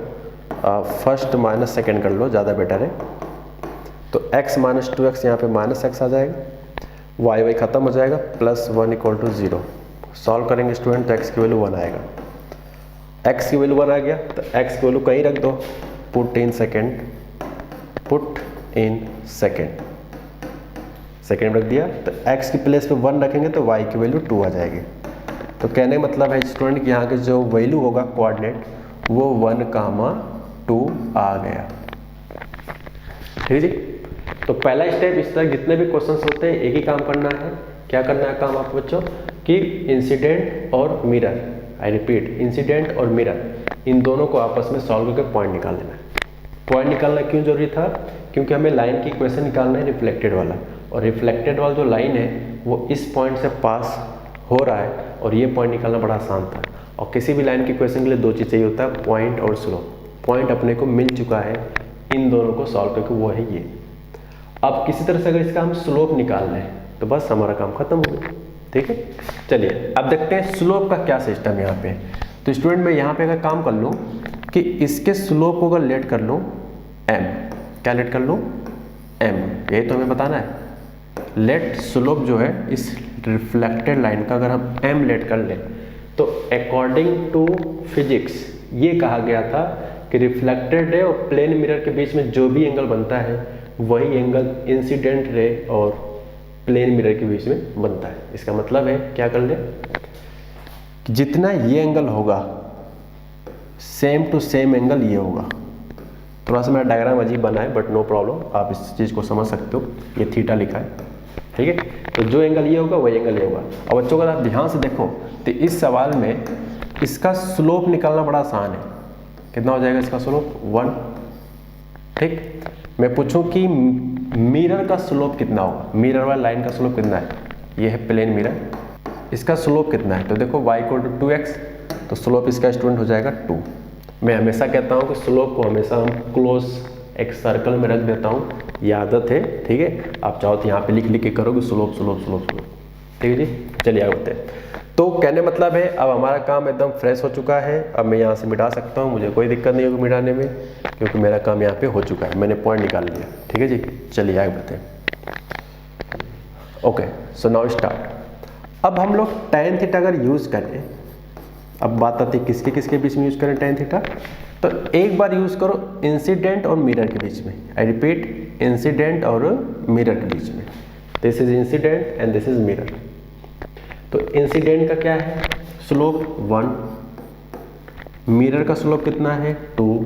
फर्स्ट माइनस सेकेंड कर लो, ज़्यादा बेटर है। तो x माइनस 2x यहाँ पे माइनस एक्स आ जाएगा, वाई वाई खत्म हो जाएगा, प्लस 1 इक्वल टू 0। सॉल्व करेंगे स्टूडेंट तो x की वैल्यू 1 आएगा। x की वैल्यू 1 आ गया तो x की वैल्यू कहीं रख दो, put in second, put in second, second रख दिया तो x की प्लेस पे 1 रखेंगे तो y की वैल्यू 2 आ जाएगी। तो कहने का मतलब है स्टूडेंट कि यहाँ के जो वैल्यू होगा कोऑर्डिनेट वो 1,2 आ गया। ठीक है जी। तो पहला स्टेप, इस तरह जितने भी क्वेश्चंस होते हैं एक ही काम करना है। क्या करना है काम आपको बच्चों कि इंसिडेंट और मिरर, आई रिपीट इंसिडेंट और मिरर, इन दोनों को आपस में सॉल्व करके पॉइंट निकाल लेना है। पॉइंट निकालना क्यों जरूरी था? क्योंकि हमें लाइन की इक्वेशन निकालना है रिफ्लेक्टेड वाला, और रिफ्लेक्टेड वाला जो लाइन है वो इस पॉइंट से पास हो रहा है और ये पॉइंट निकालना बड़ा आसान था। और किसी भी लाइन की इक्वेशन के लिए दो चीज़ चाहिए होता है, पॉइंट और स्लोप। पॉइंट अपने को मिल चुका है, इन दोनों को सॉल्व करके वो है ये। अब किसी तरह से अगर इसका हम स्लोप निकाल लें तो बस हमारा काम खत्म हो गया। ठीक है, चलिए अब देखते हैं स्लोप का क्या सिस्टम है यहाँ पे। तो स्टूडेंट मैं यहाँ पे अगर काम कर लूँ कि इसके स्लोप को अगर लेट कर लूँ m, क्या लेट कर लूँ m, यही तो हमें बताना है। लेट स्लोप जो है इस रिफ्लेक्टेड लाइन का अगर हम m लेट कर लें तो अकॉर्डिंग टू फिजिक्स ये कहा गया था कि रिफ्लेक्टेड रे और प्लेन मिरर के बीच में जो भी एंगल बनता है वही एंगल इंसिडेंट रे और प्लेन मिरर के बीच में बनता है। इसका मतलब है क्या कर ले कि जितना ये एंगल होगा सेम टू सेम एंगल ये होगा। थोड़ा सा मेरा डायग्राम अजीब बना है बट नो प्रॉब्लम, आप इस चीज़ को समझ सकते हो। ये थीटा लिखा है, ठीक है। तो जो एंगल ये होगा वही एंगल ये होगा। और बच्चों अगर आप ध्यान से देखो तो इस सवाल में इसका स्लोप निकालना बड़ा आसान है। कितना हो जाएगा इसका स्लोप? 1। ठीक, मैं पूछूं कि मिरर का स्लोप कितना होगा, मिरर वाला लाइन का स्लोप कितना है? ये है प्लेन मिरर, इसका स्लोप कितना है? तो देखो y इक्वल टू 2x, तो स्लोप इसका स्टूडेंट हो जाएगा 2। मैं हमेशा कहता हूँ कि स्लोप को हमेशा हम क्लोज एक सर्कल में रख देता हूँ, ये आदत है, ठीक है। आप चाहो तो यहाँ पे लिख लिख के करोगे स्लोप स्लोप स्लोप स्लोप, ठीक है जी। चलिए आगे बढ़ते हैं। तो कहने मतलब है अब हमारा काम एकदम फ्रेश हो चुका है। अब मैं यहाँ से मिटा सकता हूँ, मुझे कोई दिक्कत नहीं होगी मिटाने में, क्योंकि मेरा काम यहाँ पे हो चुका है, मैंने पॉइंट निकाल लिया, ठीक है जी। चलिए आगे बढ़ते हैं। Okay, so now start. अब हम लोग tan थीटा अगर यूज़ करें, अब बात आती है किसके किसके बीच में यूज़ करें tan थीटा। तो एक बार यूज़ करो इंसिडेंट और मिरर के बीच में। आई रिपीट, इंसिडेंट और मिरर के बीच में। This is incident and this is mirror. तो इंसिडेंट का क्या है? स्लोप 1, मिरर का स्लोप कितना है? 2।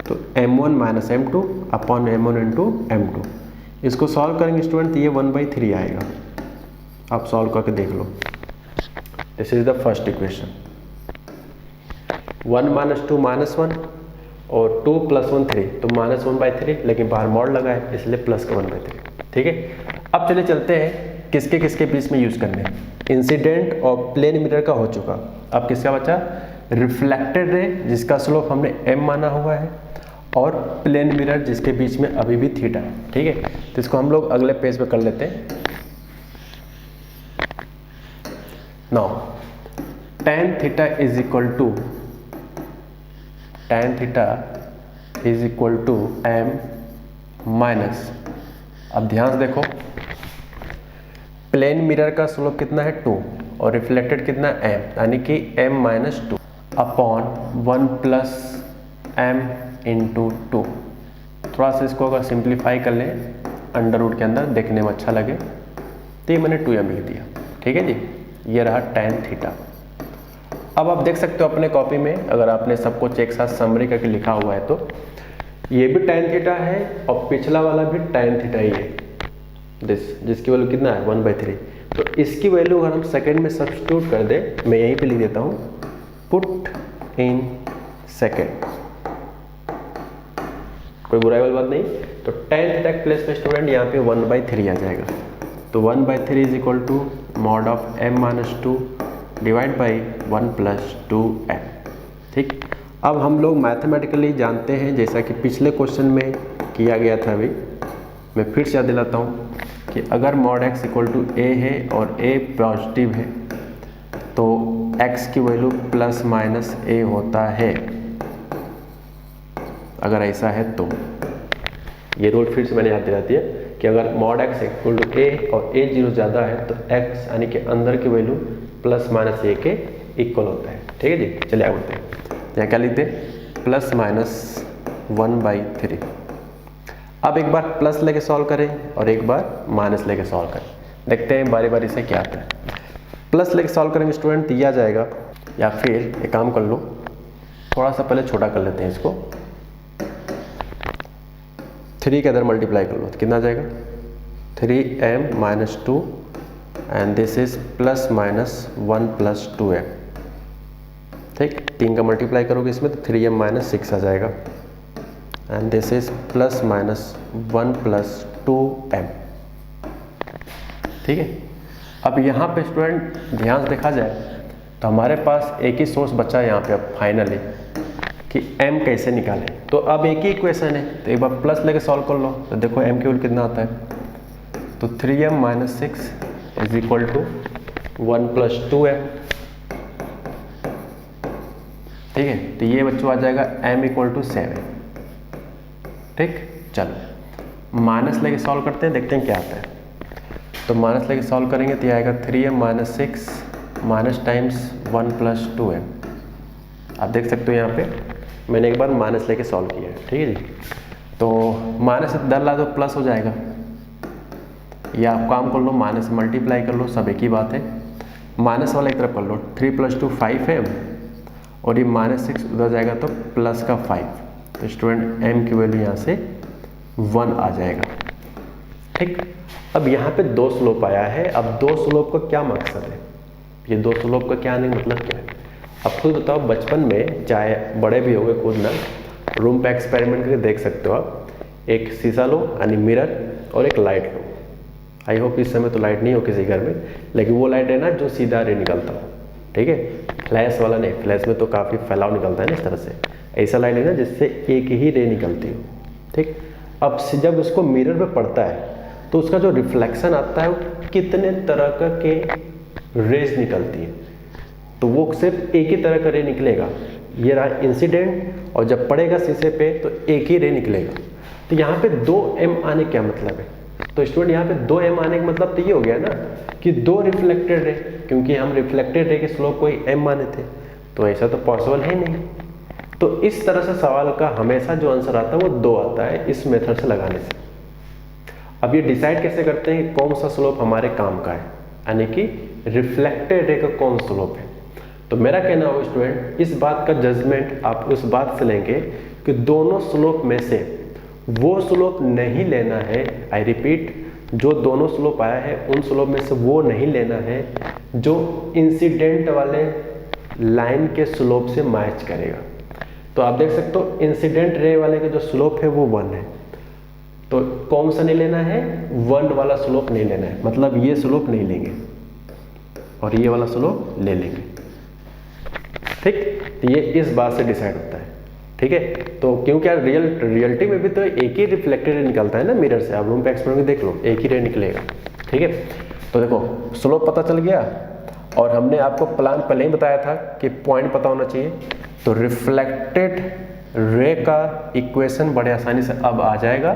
तो m1 minus m2 upon m1 into m2। इसको सॉल्व करेंगे स्टूडेंट तो ये 1/3 आएगा। आप सॉल्व करके देख लो। This is the first equation. 1 minus 2 minus 1 और 2 प्लस 1 3, तो माइनस 1/3, लेकिन बाहर मॉड लगा है इसलिए प्लस का 1/3, ठीक है। अब चलिए चलते हैं किसके किसके बीच में यूज़ करने। इंसिडेंट और प्लेन मिरर का हो चुका, अब किसका बचा? रिफ्लेक्टेड रे जिसका स्लोप हमने m माना हुआ है, और प्लेन मिरर जिसके बीच में अभी भी थीटा है, ठीक है। तो इसको हम लोग अगले पेज पे कर लेते हैं। Now tan theta is equal to m minus, अब ध्यान से देखो, प्लेन मिरर का स्लोप कितना है? 2, और रिफ्लेक्टेड कितना है? m, यानी कि m minus 2 upon 1 plus m into 2, थोड़ा सा इसको अगर सिंप्लीफाई कर लें अंडर रूट के अंदर देखने में अच्छा लगे तो ये मैंने 2m लिख दिया। ठीक है जी, ये रहा tan थीटा। अब आप देख सकते हो अपने कॉपी में, अगर आपने सब कुछ एक साथ समरी करके लिखा हुआ है तो ये भी tan थीटा है और पिछला वाला भी tan थीटा ही है, जिसकी वैल्यू कितना है 1/3। तो इसकी वैल्यू अगर हम सेकंड में सब्स्टिट्यूट कर दें, मैं यहीं पे लिख देता हूँ पुट इन सेकंड, कोई बुराई वाली बात नहीं। तो tan थीटा के प्लेस में स्टूडेंट यहाँ पे 1/3 आ जाएगा। तो 1/3 is equal to mod of m-2 divide by 1 + 2m। ठीक, अब हम लोग मैथमेटिकली जानते हैं, जैसा कि पिछले क्वेश्चन में किया गया था, अभी मैं फिर से याद दिलाता हूँ कि अगर mod x equal to a है और a पॉजिटिव है तो x की वैल्यू ±a होता है। अगर ऐसा है तो ये रूल फिर से मैंने याद दिला दिया कि अगर mod x equal to a और a 0 ज़्यादा है तो x यानी कि अंदर की वैल्यू ±a के इक्वल होता है। ठीक है जी, चलिए आगे बढ़ते हैं। यहाँ क्या लिखते हैं ±1/3। अब एक बार प्लस लेके सॉल्व करें और एक बार माइनस लेके सॉल्व करें, देखते हैं बारी बारी से क्या आता है। प्लस लेके सॉल्व करेंगे स्टूडेंट तो यह आ जाएगा, या फिर एक काम कर लो, थोड़ा सा पहले छोटा कर लेते हैं इसको, 3 के अंदर मल्टीप्लाई कर लो तो कितना आ जाएगा 3m-2 and this is ±1 + 2m। ठीक, 3 का मल्टीप्लाई करोगे इसमें तो 3m-6 आ जाएगा एंड दिस इज ±1 + 2m। ठीक है, अब यहाँ पे स्टूडेंट ध्यान से देखा जाए तो हमारे पास एक ही सोर्स बचा है यहाँ पे अब फाइनली कि m कैसे निकालें। तो अब एक ही इक्वेशन है तो एक बार प्लस लेके सॉल्व कर लो तो देखो m की वैल्यू कितना आता है, तो 3m-6 is equal to 1 + 2m। ठीक है, तो ये बच्चों आ जाएगा m = 7। ठीक, चलो माइनस लेके सॉल्व करते हैं, देखते हैं क्या आता है। तो माइनस लेके सॉल्व करेंगे तो ये आएगा 3m-6 माइनस टाइम्स 1 + 2m। आप देख सकते हो यहाँ पे मैंने एक बार माइनस लेके सॉल्व किया है। ठीक है जी, तो माइनस से डर ला तो प्लस हो जाएगा, या आप काम कर लो माइनस मल्टीप्लाई कर लो, सब एक ही बात है। माइनस वाला एक तरफ कर लो, 3 + 2 5m और ये -6 उधर जाएगा तो प्लस का 5। तो स्टूडेंट m की वैल्यू यहाँ से 1 आ जाएगा। ठीक, अब यहाँ पे 2 स्लोप आया है। अब 2 स्लोप का क्या मकसद है, ये 2 स्लोप का क्या नहीं मतलब क्या है, अब खुद बताओ। बचपन में चाहे बड़े भी हो गए, खुद ना रूम पे एक्सपेरिमेंट करके देख सकते हो आप। एक शीशा लो यानी मिरर और एक लाइट लो। आई होप इस समय तो लाइट नहीं हो किसी घर में, लेकिन वो लाइट है ना जो सीधा रे निकलता हो। ठीक है, फ्लैश वाला नहीं, फ्लैश में तो काफ़ी फैलाव निकलता है ना इस तरह से। ऐसा लाइट है ना जिससे एक ही रे निकलती हो। ठीक, अब जब उसको मिरर पे पड़ता है तो उसका जो रिफ्लेक्शन आता है वो कितने तरह के रेज निकलती है, तो वो सिर्फ एक ही तरह का रे निकलेगा। ये रहा इंसिडेंट, और जब पड़ेगा शीशे पे तो एक ही रे निकलेगा। तो यहाँ पे 2m आने क्या मतलब है, तो स्टूडेंट यहाँ पे 2m आने का मतलब तो ये हो गया ना कि 2 रिफ्लेक्टेड रे, क्योंकि हम रिफ्लेक्टेड रे के स्लोप को ही m माने थे, तो ऐसा तो पॉसिबल है नहीं। तो इस तरह से सवाल का हमेशा जो आंसर आता है वो 2 आता है इस मेथड से लगाने से। अब ये डिसाइड कैसे करते हैं कि कौन सा स्लोप हमारे काम का है, यानी कि रिफ्लेक्टेड रे का कौन स्लोप है। तो मेरा कहना होगा स्टूडेंट, इस बात का जजमेंट आप उस बात से लेंगे कि दोनों स्लोप में से वो स्लोप नहीं लेना है। आई रिपीट, जो दोनों स्लोप आया है उन स्लोप में से वो नहीं लेना है जो इंसिडेंट वाले लाइन के स्लोप से मैच करेगा। तो आप देख सकते हो इंसिडेंट रे वाले का जो स्लोप है वो 1 है, तो कौन सा नहीं लेना है, 1 वाला स्लोप नहीं लेना है, मतलब ये स्लोप नहीं लेंगे और ये वाला स्लोप ले लेंगे। ठीक, तो ये इस बात से डिसाइड होता है। ठीक है, तो क्योंकि यार रियलिटी में भी तो एक ही रिफ्लेक्टेड रे निकलता है ना मिरर से। आप रूम पे एक्सपेरिमेंट देख लो, एक ही रे निकलेगा। ठीक है, तो देखो स्लोप पता चल गया, और हमने आपको प्लान पहले ही बताया था कि पॉइंट पता होना चाहिए। तो रिफ्लेक्टेड रे का इक्वेशन बड़े आसानी से अब आ जाएगा,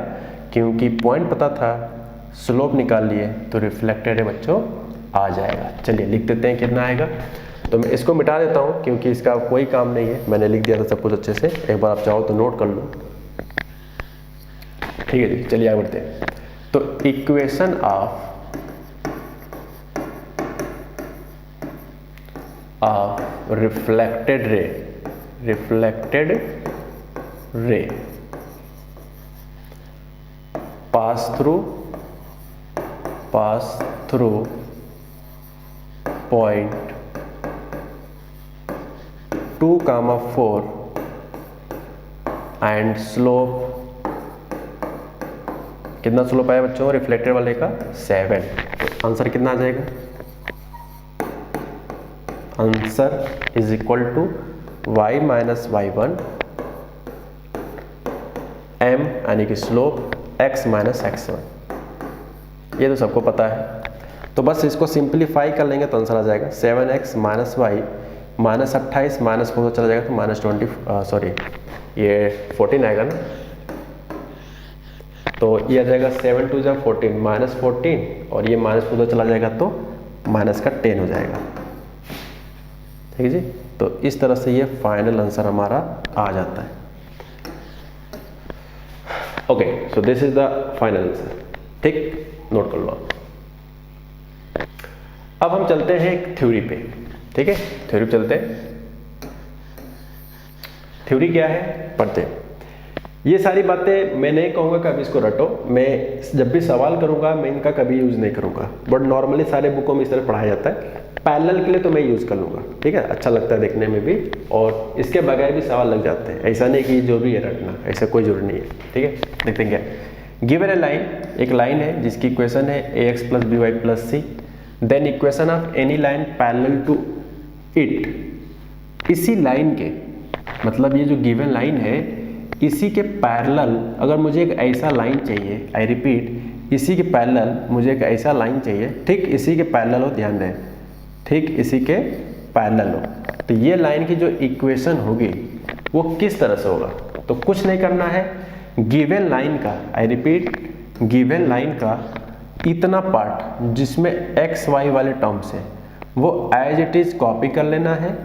क्योंकि पॉइंट पता था, स्लोप निकाल लिए तो रिफ्लेक्टेड रे बच्चों आ जाएगा। चलिए लिख देते हैं कितना आएगा। तो मैं इसको मिटा देता हूँ क्योंकि इसका कोई काम नहीं है, मैंने लिख दिया था सब कुछ अच्छे से। एक बार आप चाहो तो नोट कर लो। ठीक है जी, चलिए आगे बढ़ते हैं। तो equation of reflected ray pass through point 2,4 and slope कितना स्लोप आया बच्चों रिफ्लेक्टेड वाले का 7। तो आंसर कितना आ जाएगा? Answer is equal to y minus y1 m यानी कि स्लोप x माइनस x1। ये तो सबको पता है, तो बस इसको सिंप्लीफाई कर लेंगे तो आंसर आ जाएगा 7x minus Y minus 28 minus 4 चला जाएगा तो माइनस 14 आएगा ना। तो ये आ जाएगा 7 2 14 माइनस 14 और ये माइनस 4 चला जाएगा तो माइनस का 10 हो जाएगा। ठीक है जी, तो इस तरह से ये फाइनल आंसर हमारा आ जाता है। Okay, so this is the final answer. ठीक, नोट कर लो आप। अब हम चलते हैं एक थ्योरी पे। ठीक है, थ्योरी पे चलते हैं। थ्योरी क्या है पढ़ते हैं। ये सारी बातें मैं नहीं कहूँगा कभी इसको रटो, मैं जब भी सवाल करूँगा मैं इनका कभी यूज़ नहीं करूँगा, बट नॉर्मली सारे बुकों में इस तरह पढ़ाया जाता है। पैरेलल के लिए तो मैं यूज़ कर लूँगा, ठीक है, अच्छा लगता है देखने में भी, और इसके बगैर भी सवाल लग जाते हैं। ऐसा नहीं कि जो भी है रटना, ऐसा कोई जरूरी नहीं है। ठीक है, देखते हैं क्या। गिवन ए लाइन, एक लाइन है जिसकी इक्वेशन है ax plus b y plus c, then equation of any line parallel to it. इसी लाइन के, मतलब ये जो गिवन लाइन है इसी के पैरेलल अगर मुझे एक ऐसा लाइन चाहिए, आई रिपीट, इसी के पैरेलल मुझे एक ऐसा लाइन चाहिए, ठीक इसी के पैरेलल हो, ध्यान दें, ठीक इसी के पैरेलल हो, तो ये लाइन की जो इक्वेशन होगी वो किस तरह से होगा? तो कुछ नहीं करना है, गिवन लाइन का, आई रिपीट, गिवन लाइन का इतना पार्ट जिसमें एक्स वाई वाले टर्म्स है वो एज इट इज कॉपी कर लेना है,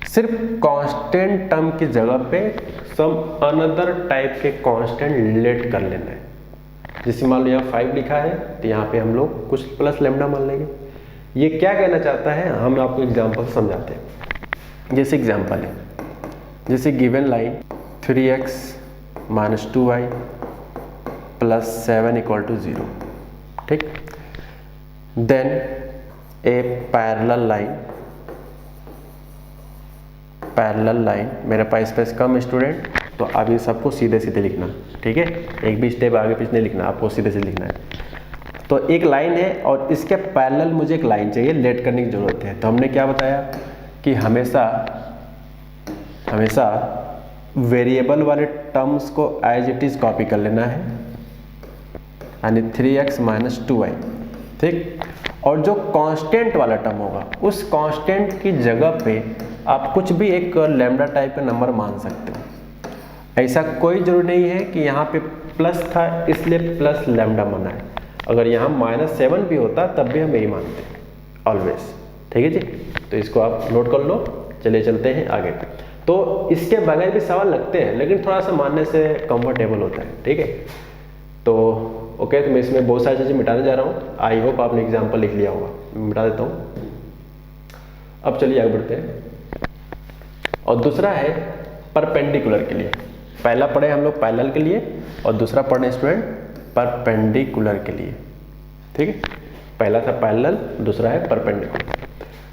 सिर्फ कांस्टेंट टर्म की जगह पे सम अनदर टाइप के कांस्टेंट लेट कर लेना है। जैसे मान लो यहाँ 5 लिखा है तो यहाँ पे हम लोग कुछ प्लस लेमडा मान लेंगे। ये क्या कहना चाहता है हम आपको एग्जांपल समझाते हैं। जैसे एग्जांपल है, जैसे given line 3x minus 2y plus 7 equal to 0, ठीक, देन ए पैरेलल लाइन, मेरे पास स्पेस कम स्टूडेंट, तो आप इन सबको सीधे सीधे लिखना, ठीक है, एक भी स्टेप आगे पीछे नहीं लिखना, आपको सीधे सीधे लिखना है। तो एक लाइन है और इसके पैरेलल मुझे एक लाइन चाहिए, लेट करने की जरूरत है। तो हमने क्या बताया कि हमेशा वेरिएबल वाले टर्म्स को एज इट इज कॉपी कर लेना है, यानी 3x माइनस 2y, ठीक, और जो कांस्टेंट वाला टर्म होगा उस कांस्टेंट की जगह पे आप कुछ भी एक लैम्डा टाइप का नंबर मान सकते हो। ऐसा कोई जरूरी नहीं है कि यहाँ पे प्लस था इसलिए प्लस लैम्डा माना है, अगर यहाँ -7 भी होता तब भी हम यही मानते हैं ऑलवेज। ठीक है जी, तो इसको आप नोट कर लो। चलिए चलते हैं आगे। तो इसके बगैर भी सवाल लगते हैं लेकिन थोड़ा सा मानने से कंफर्टेबल होता है, ठीक है। तो ओके, तो मैं इसमें बहुत सारी चीज़ें मिटाने जा रहा हूँ। आई होप आपने एग्जाम्पल लिख लिया होगा, मिटा देता हूँ। अब चलिए आगे बढ़ते हैं। और दूसरा है परपेंडिकुलर के लिए। पहला पढ़े हम लोग पैरेलल के लिए और दूसरा पढ़े स्टूडेंट परपेंडिकुलर के लिए, ठीक है। पहला था पैरेलल, दूसरा है परपेंडिकुलर।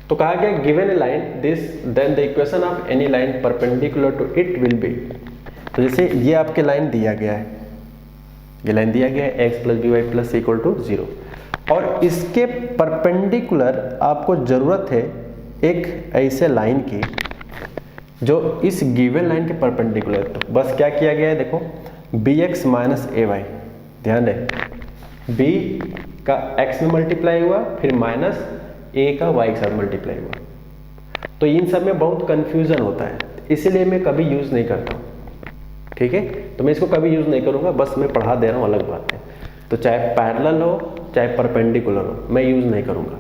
तो कहा गया given a line this then the equation of any line perpendicular to it will be. तो जैसे ये आपके लाइन दिया गया है, ये लाइन दिया गया है x plus b y plus c equal to 0, और इसके परपेंडिकुलर आपको जरूरत है एक ऐसे लाइन की जो इस गिवन लाइन के परपेंडिकुलर। तो बस क्या किया गया है, देखो bx माइनस ए वाई, ध्यान दें, b का x में मल्टीप्लाई हुआ फिर माइनस a का y के साथ मल्टीप्लाई हुआ। तो इन सब में बहुत कंफ्यूजन होता है, इसीलिए मैं कभी यूज़ नहीं करता हूँ, ठीक है। तो मैं इसको कभी यूज़ नहीं करूँगा, बस मैं पढ़ा दे रहा हूँ, अलग बात है। तो चाहे पैरेलल हो चाहे परपेंडिकुलर हो, मैं यूज़ नहीं करूँगा।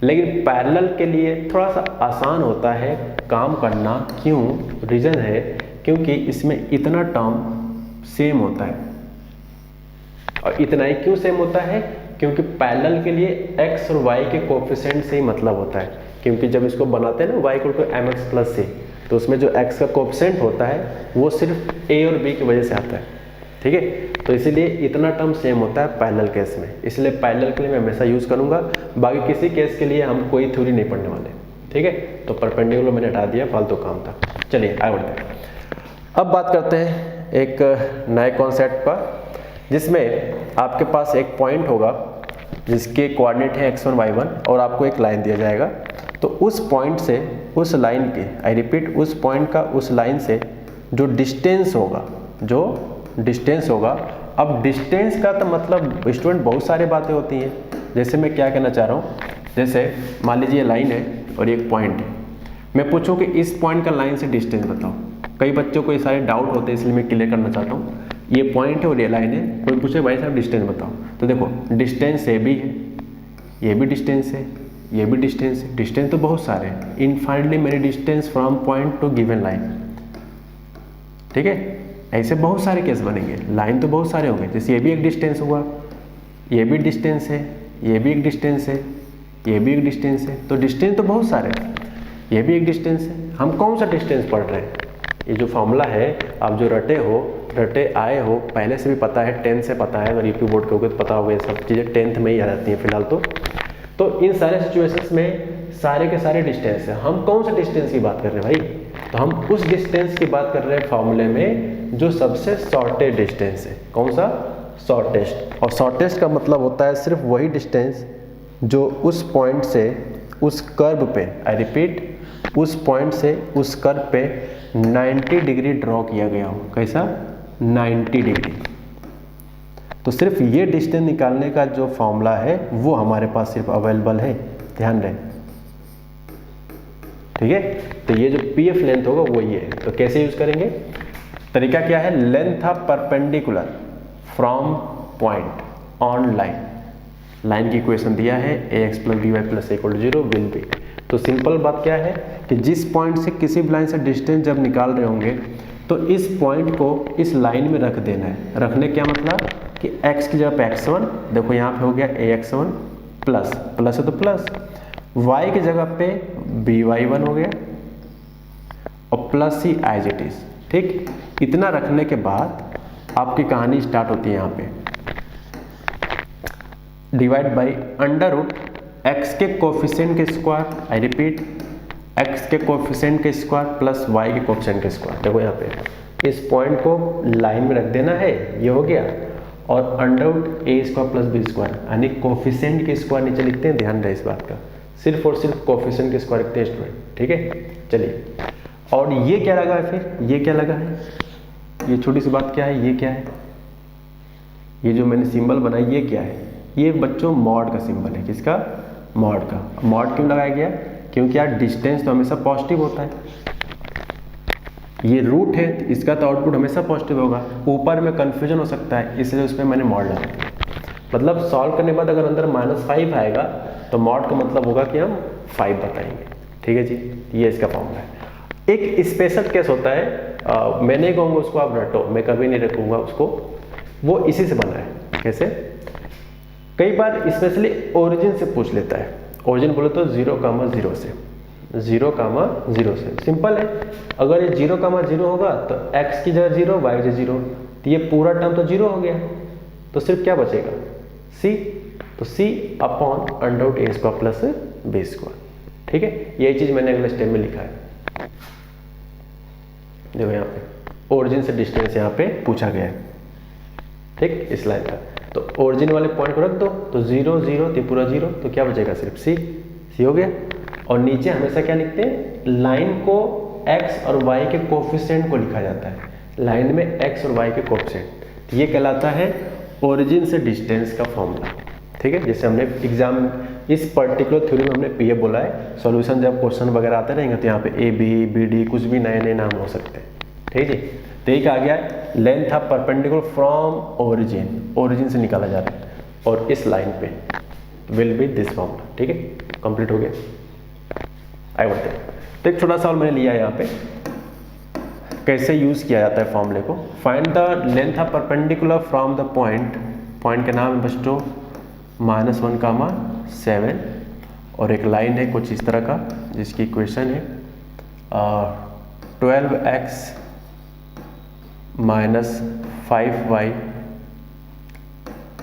लेकिन पैरेलल के लिए थोड़ा सा आसान होता है काम करना। क्यों? रीज़न है क्योंकि इसमें इतना टर्म सेम होता है, और इतना ही क्यों सेम होता है? क्योंकि पैरेलल के लिए x और y के कोफिशिएंट से ही मतलब होता है, क्योंकि जब इसको बनाते हैं ना y = mx + c, तो उसमें जो x का कोफिशिएंट होता है वो सिर्फ a और b की वजह से आता है, ठीक है। तो इसीलिए इतना टर्म सेम होता है पैरेलल केस में, इसलिए पैरेलल के लिए मैं हमेशा यूज़ करूँगा, बाकी किसी केस के लिए हम कोई थ्योरी नहीं पढ़ने वाले, ठीक है। तो परपेंडिकुलर मैंने हटा दिया, फालतू काम था। चलिए आगे बढ़ते हैं। अब बात करते हैं एक नए कॉन्सेप्ट पर, जिसमें आपके पास एक पॉइंट होगा जिसके कोऑर्डिनेट है x1 y1 और आपको एक लाइन दिया जाएगा। तो उस पॉइंट से उस लाइन के, आई रिपीट, उस पॉइंट का उस लाइन से जो डिस्टेंस होगा, अब डिस्टेंस का तो मतलब स्टूडेंट बहुत सारी बातें होती हैं। जैसे मैं क्या कहना चाह रहा हूँ, जैसे मान लीजिए लाइन है और एक पॉइंट है, मैं पूछूं कि इस पॉइंट का लाइन से डिस्टेंस बताओ। कई बच्चों को ये सारे डाउट होते हैं, इसलिए मैं क्लियर करना चाहता हूँ। ये पॉइंट है और ये लाइन है, कोई पूछे भाई साहब डिस्टेंस बताओ, तो देखो डिस्टेंस ये भी है, ये भी डिस्टेंस है, ये भी डिस्टेंस है, डिस्टेंस तो बहुत सारे हैं, infinitely many distance from point two given line, ठीक है। ऐसे बहुत सारे केस बनेंगे, लाइन तो बहुत सारे होंगे। जैसे ये भी एक डिस्टेंस हुआ, ये भी डिस्टेंस है, ये भी एक डिस्टेंस है, ये भी एक डिस्टेंस है, तो डिस्टेंस तो बहुत सारे हैं। ये भी एक डिस्टेंस है। हम कौन सा डिस्टेंस पढ़ रहे हैं? ये जो फॉर्मूला है आप जो रटे आए हो, पहले से भी पता है, 10th से पता है, अगर यूपी बोर्ड के होगे तो पता होगा, ये सब चीज़ें 10th में ही आ जाती हैं फिलहाल तो इन सारे सिचुएशंस में सारे के सारे डिस्टेंस है। हम कौन सा डिस्टेंस की बात कर रहे हैं भाई? तो हम उस डिस्टेंस की बात कर रहे हैं फॉर्मूले में जो सबसे शॉर्टेस्ट डिस्टेंस है। कौन सा? शॉर्टेस्ट। और शॉर्टेस्ट का मतलब होता है सिर्फ वही डिस्टेंस जो उस पॉइंट से उस कर्व पे, आई रिपीट, उस पॉइंट से उस कर्व पे 90 डिग्री ड्रॉ किया गया हो। कैसा? 90 डिग्री। तो सिर्फ ये डिस्टेंस निकालने का जो फॉर्मूला है वो हमारे पास सिर्फ अवेलेबल है, ध्यान रहे, ठीक है। तो ये जो पीएफ लेंथ होगा वो ये है। तो कैसे यूज करेंगे? तरीका क्या है? Length of perpendicular from point on line, line की इक्वेशन दिया है ax + by + a = 0 will be. तो सिंपल बात क्या है कि जिस पॉइंट से किसी भी लाइन से डिस्टेंस जब निकाल रहे होंगे तो इस पॉइंट को इस लाइन में रख देना है। रखने क्या मतलब कि x की जगह पे x1, देखो यहाँ पे हो गया ax1 प्लस है तो प्लस, y की जगह पे by1 हो गया और प्लस ही एज इट इज, ठीक। इतना रखने के बाद आपकी कहानी स्टार्ट होती है यहाँ पे, डिवाइड बाई √x के कोफिशिएंट के स्क्वायर, आई रिपीट, x के कोफिशिएंट के स्क्वायर प्लस y के कोफिशिएंट के स्क्वायर। देखो यहाँ पे इस पॉइंट को लाइन में रख देना है, ये हो गया, और √a² + b², यानी कोफिशिएंट के स्क्वायर नीचे लिखते हैं, ध्यान रहे इस बात का, सिर्फ और सिर्फ कोफिशिएंट के स्क्वायर लिखते हैं स्टूडेंट, ठीक है। चलिए, और ये क्या लगा है फिर? ये क्या लगा है? ये छोटी सी बात क्या है? ये क्या है? ये जो मैंने सिंबल बनाया ये क्या है? ये बच्चों मॉड का सिंबल है। किसका? मॉड का। मॉड क्यों लगाया गया? क्योंकि यार डिस्टेंस तो हमेशा पॉजिटिव होता है, ये रूट है, इसका तो आउटपुट हमेशा पॉजिटिव होगा, ऊपर में कंफ्यूजन हो सकता है, इसलिए उस पर मैंने मॉड लगा दिया। मतलब सॉल्व करने के बाद अगर अंदर -5 आएगा तो मॉड का मतलब होगा कि हम 5 बताएंगे, ठीक है जी। ये इसका फॉर्मूला है। एक स्पेशल केस होता है, मैं नहीं कहूँगा उसको आप रटो, मैं कभी नहीं रखूँगा उसको, वो इसी से बना है। कैसे? कई बार स्पेशली ओरिजिन से पूछ लेता है। ओरिजिन बोले तो 0,0 से, 0,0 से। सिंपल है, अगर ये 0,0 होगा तो x की जगह 0, y की जगह 0, तो ये पूरा टर्म तो 0 हो गया, तो सिर्फ क्या बचेगा? c। तो c अपॉन √a² + b², ठीक है। यही चीज मैंने अगले स्टेप में लिखा है। देखो यहाँ पे ओरिजिन से डिस्टेंस यहाँ पे पूछा गया है, ठीक, इस लाइन का। तो ओरिजिन वाले पॉइंट को रख दो, तो 0, 0 तो पूरा 0, तो क्या बचेगा? सिर्फ c हो गया। और नीचे हमेशा क्या लिखते हैं? लाइन को x और y के कोफिशिएंट को लिखा जाता है। लाइन में x और y के कोफिशिएंट, ये कहलाता है ओरिजिन से डिस्टेंस का फॉर्मूला, ठीक है। जैसे हमने एग्जाम इस पर्टिकुलर थ्योरी में हमने पीए बोला है, सॉल्यूशन जब क्वेश्चन वगैरह आते रहेंगे तो यहाँ पे a b b d कुछ भी नए नए नाम हो सकते हैं, ठीक है। तो एक आ गया length of perpendicular from origin, origin से निकाला जा रहा है, और इस लाइन पे विल बी दिस फॉर्मूला, ठीक है। कंप्लीट हो गया, आगे बढ़ते हैं। तो एक छोटा सवाल मैंने लिया है यहाँ पे, कैसे यूज किया जाता है फॉर्मूले को। Find the length of perpendicular from the point का नाम है बच्चों -1, 7 और एक लाइन है कुछ इस तरह का जिसकी इक्वेशन है 12x - 5y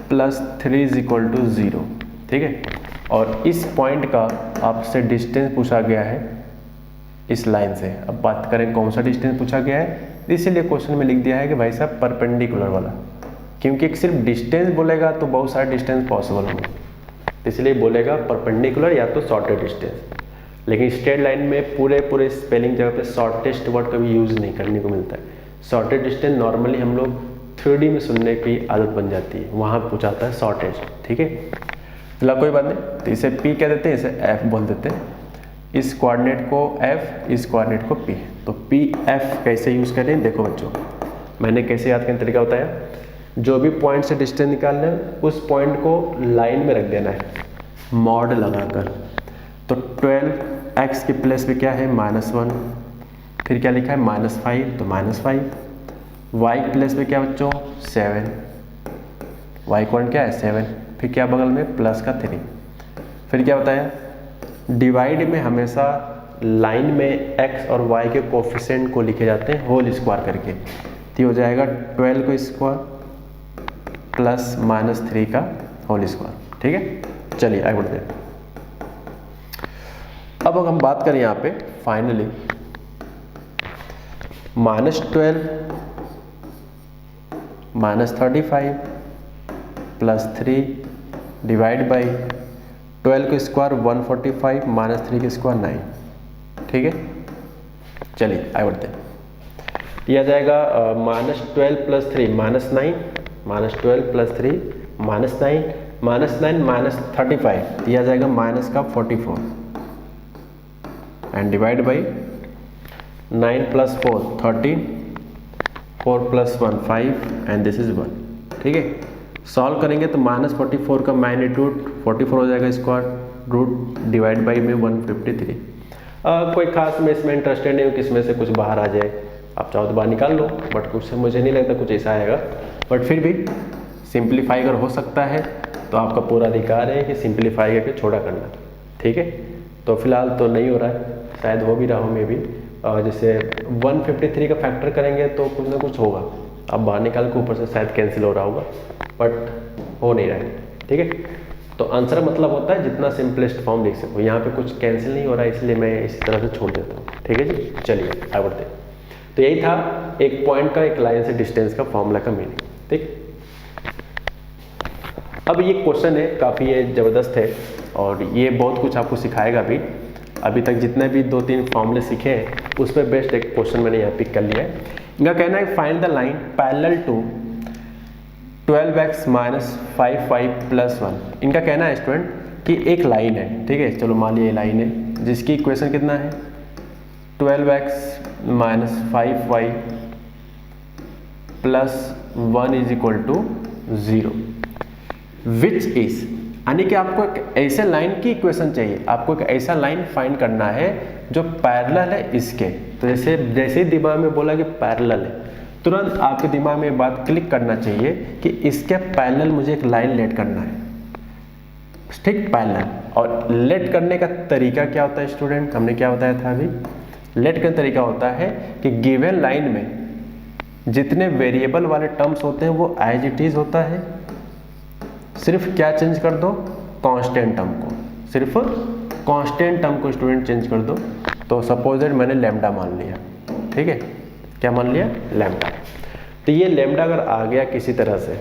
+ 3 = 0। ठीक है, और इस पॉइंट का आपसे डिस्टेंस पूछा गया है इस लाइन से। अब बात करें कौन सा डिस्टेंस पूछा गया है, इसीलिए क्वेश्चन में लिख दिया है कि भाई साहब परपेंडिकुलर वाला, क्योंकि एक सिर्फ डिस्टेंस बोलेगा तो बहुत सारे डिस्टेंस पॉसिबल होंगे, इसलिए बोलेगा परपेंडिकुलर या तो शॉर्टेस्ट डिस्टेंस। लेकिन स्ट्रेट लाइन में पूरे स्पेलिंग जगह पे शॉर्टेस्ट वर्ड कभी यूज़ नहीं करने को मिलता है। शॉर्टेस्ट डिस्टेंस नॉर्मली हम लोग 3D में सुनने की आदत बन जाती है, वहाँ पूछाता है शॉर्टेस्ट। ठीक है, चलो कोई बात नहीं, तो इसे P कह देते हैं, इसे F बोल देते हैं। इस कोऑर्डिनेट को F, इस कोऑर्डिनेट को P। तो PF कैसे यूज़ करें, देखो बच्चों मैंने कैसे याद करने का तरीका बताया। जो भी पॉइंट से डिस्टेंस निकालना है उस पॉइंट को लाइन में रख देना है मॉड लगाकर। तो 12x के प्लेस पे क्या है -1, फिर क्या लिखा है -5 तो -5, y के प्लेस पे क्या बच्चों 7, y कोऑर्डिनेट क्या है 7, फिर क्या बगल में प्लस का 3, फिर क्या बताया डिवाइड में हमेशा लाइन में x और y के कोफिशिएंट को लिखे जाते हैं होल स्क्वायर करके। तो हो जाएगा 12 को स्क्वायर प्लस -3 का होल स्क्वायर। ठीक है, चलिए आगे बढ़ते हैं। अब अगर हम बात करें यहाँ पे फाइनली -12 -35 + 3 डिवाइड बाई 12 के स्क्वायर 145 -3 के स्क्वायर 9। ठीक है, चलिए आगे बढ़ते हैं। यह आ जाएगा -12 + 3 -9, -12 + 3 -9 -35, यह आ जाएगा -44 and divide by 9 + 4 13, 4 + 1 5 and this is 1। ठीक है, सॉल्व करेंगे तो -44 का मैग्नीट्यूड 44 हो जाएगा स्क्वायर रूट डिवाइड बाई में 153। कोई खास मैं इसमें इंटरेस्टेड नहीं हूँ कि इसमें से कुछ बाहर आ जाए, आप चाहो तो बाहर निकाल लो, बट कुछ मुझे नहीं लगता कुछ ऐसा आएगा, बट फिर भी सिंप्लीफाई अगर हो सकता है तो आपका पूरा अधिकार है कि सिंप्लीफाई करके छोटा करना। ठीक है, तो फिलहाल तो नहीं हो रहा है, शायद हो भी रहा हो मे भी। जैसे 153 का फैक्टर करेंगे तो कुछ ना कुछ होगा, अब बाहर निकाल के ऊपर से शायद कैंसिल हो रहा होगा, बट हो नहीं रहा है। ठीक है, तो आंसर मतलब होता है जितना सिंपलेस्ट फॉर्म लिख सको। यहाँ पे कुछ कैंसिल नहीं हो रहा है इसलिए मैं इसी तरह से छोड़ देता हूँ। ठीक है जी, चलिए आगे बढ़ते हैं। तो यही था एक पॉइंट का एक लाइन से डिस्टेंस का फॉर्मूला का मीनिंग। ठीक, अब ये क्वेश्चन है काफ़ी ये ज़बरदस्त है और ये बहुत कुछ आपको सिखाएगा भी। अभी तक जितने भी 2-3 फॉर्मूले सीखे हैं उस पर बेस्ट एक क्वेश्चन मैंने यहाँ पिक कर लिया है। इनका कहना है find the line parallel to 12x - 5y + 1। इनका कहना है स्टूडेंट कि एक लाइन है, ठीक है, चलो मान लिया ये लाइन है जिसकी इक्वेशन कितना है 12x - 5y + 1 = 0 विच इज, यानी कि आपको एक ऐसे लाइन की इक्वेशन चाहिए, आपको एक ऐसा लाइन फाइंड करना है जो पैरेलल है इसके। तो जैसे ही दिमाग में बोला कि पैरेलल है, तुरंत आपके दिमाग में बात क्लिक करना चाहिए कि इसके पैरेलल मुझे एक लाइन लेट करना है। ठीक, पैरेलल। और लेट करने का तरीका क्या होता है स्टूडेंट, हमने क्या बताया था अभी, लेट का तरीका होता है कि गिवन लाइन में जितने वेरिएबल वाले टर्म्स होते हैं वो एज इट इज होता है, सिर्फ क्या चेंज कर दो कांस्टेंट टर्म को, सिर्फ कांस्टेंट टर्म को स्टूडेंट चेंज कर दो। तो सपोज दैट मैंने लैम्डा मान लिया, ठीक है, क्या मान लिया लैम्डा। तो ये लैम्डा अगर आ गया किसी तरह से,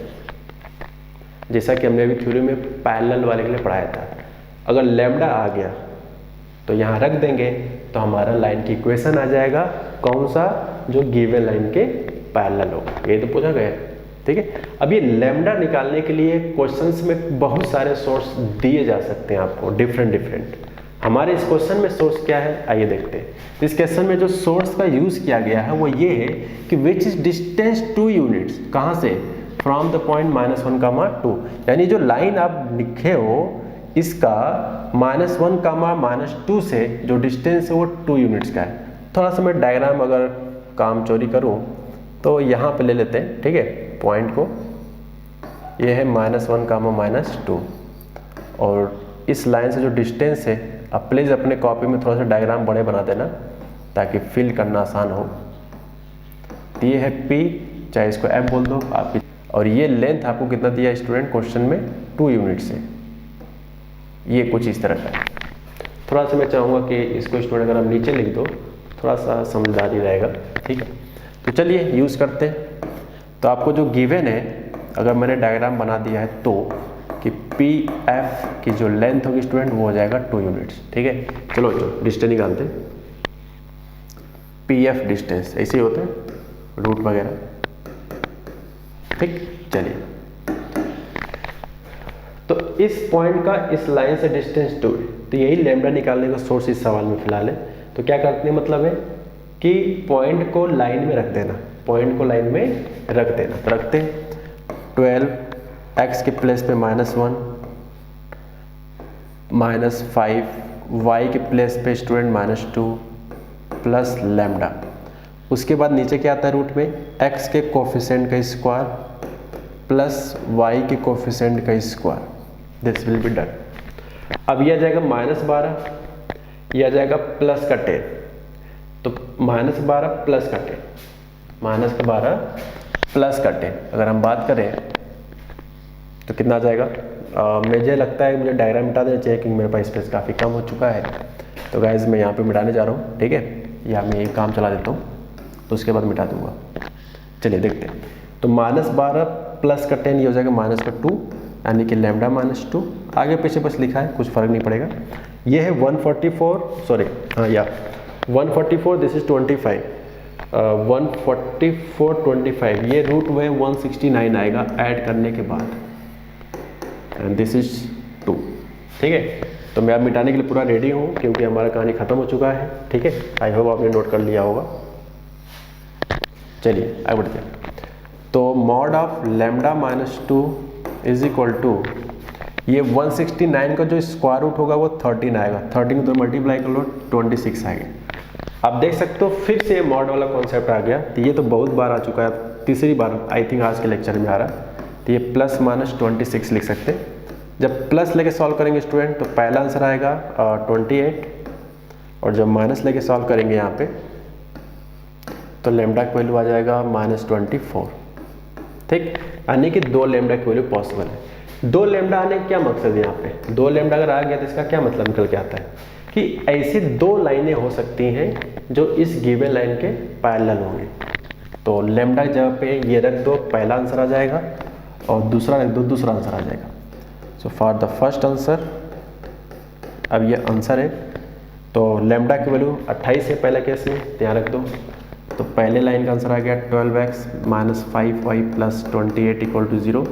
जैसा कि हमने अभी थ्योरी में पैरेलल वाले के लिए पढ़ाया था, अगर लैम्डा आ गया तो यहाँ रख देंगे तो हमारा लाइन की इक्वेशन आ जाएगा, कौन सा, जो गिवन लाइन के पैरेलल हो। ये तो पूछा गया, ठीक है। अब ये लैम्डा निकालने के लिए क्वेश्चंस में बहुत सारे सोर्स दिए जा सकते हैं आपको, डिफरेंट। हमारे इस क्वेश्चन में सोर्स क्या है, आइए देखते हैं। इस क्वेश्चन में जो सोर्स का यूज किया गया है वो ये है कि विच इज डिस्टेंस 2 यूनिट्स, कहाँ से, फ्रॉम द पॉइंट -1, 2, यानी जो लाइन आप लिखे हो इसका -1, -2 से जो डिस्टेंस है वो 2 यूनिट्स का है। थोड़ा सा मैं डायग्राम अगर काम चोरी करूँ तो यहाँ पे ले लेते हैं, ठीक है, पॉइंट को ये है -1 कामा -2, और इस लाइन से जो डिस्टेंस है, अब प्लीज़ अपने कॉपी में थोड़ा सा डायग्राम बड़े बना देना ताकि फिल करना आसान हो। तो ये है P, चाहे इसको F बोल दो आपकी, और ये लेंथ आपको कितना दिया स्टूडेंट क्वेश्चन में, 2 यूनिट्स है। ये कुछ इस तरह का है। थोड़ा सा मैं चाहूँगा कि इसको स्टूडेंट अगर आप नीचे लिख दो थोड़ा सा समझदारी रहेगा, ठीक है। तो चलिए यूज़ करते हैं। तो आपको जो गिवन है, अगर मैंने डायग्राम बना दिया है तो कि PF की जो लेंथ होगी स्टूडेंट वो हो जाएगा 2 यूनिट्स, ठीक है। चलो डिस्टेंस निकालते हैं। PF डिस्टेंस ऐसे ही होता है, रूट वगैरह, ठीक। चलिए, तो इस पॉइंट का इस लाइन से डिस्टेंस 2 है, तो यही लैम्डा निकालने का सोर्स इस सवाल में फिलहाल है। तो क्या करते हैं, मतलब है कि पॉइंट को लाइन में रख देना, पॉइंट को लाइन में रख देना। तो रखते हैं 12 x के प्लेस पे -1, -5 y के प्लेस पे स्टूडेंट -2 प्लस लैम्डा। उसके बाद नीचे क्या आता है रूट में, x के कोफिशिएंट का स्क्वायर प्लस y के कोफिशिएंट का square, this will be done. अब यह आ जाएगा -12, यह आ जाएगा प्लस का 10, तो -12 प्लस का 10, -12 प्लस का 10 अगर हम बात करें तो कितना आ जाएगा। मुझे लगता है मुझे डायग्राम मिटा देना चाहिए क्योंकि मेरे पास स्पेस काफ़ी कम हो चुका है। तो गाइज मैं यहाँ पे मिटाने जा रहा हूँ, ठीक है, या मैं एक काम चला देता हूँ तो उसके बाद मिटा दूंगा। चलिए देखते हैं। तो -12 प्लस का 10 ये हो जाएगा -2, यानी कि लैम्डा -2। आगे पीछे बस लिखा है, कुछ फ़र्क नहीं पड़ेगा। ये है 144, सॉरी हाँ या 144, दिस इज 25, 144 25, ये रूट में 169 आएगा ऐड करने के बाद, एंड दिस इज 2, ठीक है। तो मैं अब मिटाने के लिए पूरा रेडी हूँ क्योंकि हमारा कहानी ख़त्म हो चुका है, ठीक है। आई होप आपने नोट कर लिया होगा। चलिए आगे बढ़ते हैं। तो mod of lambda -2 is equal to, ये 169 का जो स्क्वायर रूट होगा वो 13 आएगा, 13 तो मल्टीप्लाई कर लो 26 आएगा। आप देख सकते हो फिर से मॉड वाला कॉन्सेप्ट आ गया। तो ये तो बहुत बार आ चुका है, तीसरी बार आई थिंक आज के लेक्चर में आ रहा है। तो ये +-26 लिख सकते हैं। जब प्लस लेके सॉल्व करेंगे स्टूडेंट तो पहला आंसर आएगा 28, और जब माइनस लेके सॉल्व करेंगे यहाँ पे तो लैम्डा की वैल्यू आ जाएगा -24, ठीक। यानी कि 2 लैम्डा की वैल्यू पॉसिबल है। 2 लैम्डा आने का क्या मकसद है यहाँ पे, 2 लैम्डा अगर आ गया तो इसका क्या मतलब निकल के आता है कि ऐसी 2 लाइनें हो सकती हैं जो इस गिवन लाइन के पैरेलल होंगी। तो लैम्डा की जगह पे ये रख दो, पहला आंसर आ जाएगा, और दूसरा रख दो, दूसरा आंसर आ जाएगा। So for the first answer, अब ये आंसर है तो लैम्डा की वैल्यू 28 है पहले केस में, ध्यान रख दो। तो पहले लाइन का आंसर आ गया 12x - 5y + 28 = 0,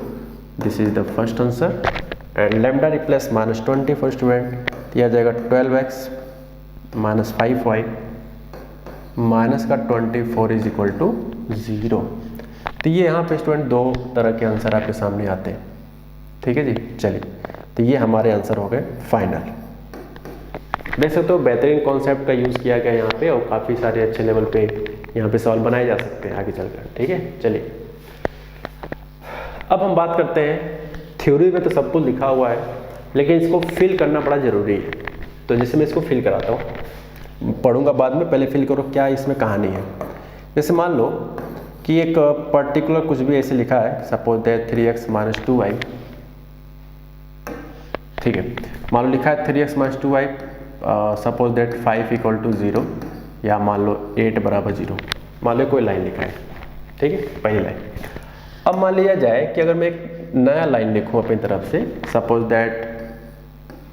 this is the first answer. And lambda replace -20 for student, यह आ जाएगा 12x - 5y माइनस का 24 = 0। तो ये यहाँ पे स्टूडेंट 2 तरह के आंसर आपके सामने आते हैं, ठीक है जी। चलिए, तो ये हमारे आंसर हो गए फाइनल। देख सकते हो बेहतरीन कॉन्सेप्ट का यूज़ किया गया यहाँ पे, और काफ़ी सारे अच्छे लेवल पे यहाँ पे सॉल्व बनाए जा सकते हैं आगे चलकर, ठीक है। चलिए अब हम बात करते हैं, थ्योरी में तो सब कुछ लिखा हुआ है लेकिन इसको फिल करना बड़ा ज़रूरी है। तो जैसे मैं इसको फिल कराता हूँ, पढ़ूंगा बाद में, पहले फिल करो क्या इसमें कहानी है। जैसे मान लो कि एक पर्टिकुलर कुछ भी ऐसे लिखा है, सपोज दैट 3x - 2y, ठीक है। मान लो लिखा है 3x - 2y, सपोज दैट 5 = 0, या मान लो 8 = 0, मान लो कोई लाइन लिखा है, ठीक है, पहली लाइन। अब मान लिया जाए कि अगर मैं एक नया लाइन लिखूँ अपनी तरफ से, सपोज दैट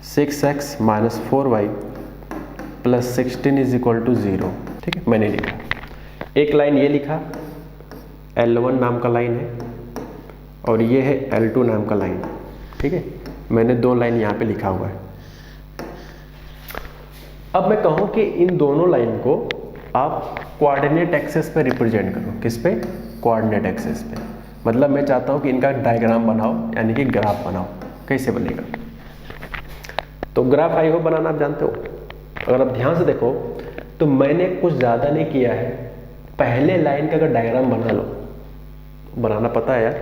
6x - 4y + 16 = 0, ठीक है, मैंने लिखा एक लाइन, ये लिखा L1 नाम का लाइन है, और ये है L2 नाम का लाइन, ठीक है। मैंने 2 लाइन यहाँ पे लिखा हुआ है। अब मैं कहूँ कि इन दोनों लाइन को आप कोऑर्डिनेट एक्सिस पे रिप्रेजेंट करो। किस पे? कोऑर्डिनेट एक्सिस पे। मतलब मैं चाहता हूँ कि इनका डायग्राम बनाओ, यानी कि ग्राफ बनाओ। कैसे बनेगा? तो ग्राफ आई होप बनाना आप जानते हो। अगर आप ध्यान से देखो तो मैंने कुछ ज़्यादा नहीं किया है, पहले लाइन का अगर डायग्राम बना लो, बनाना पता है यार,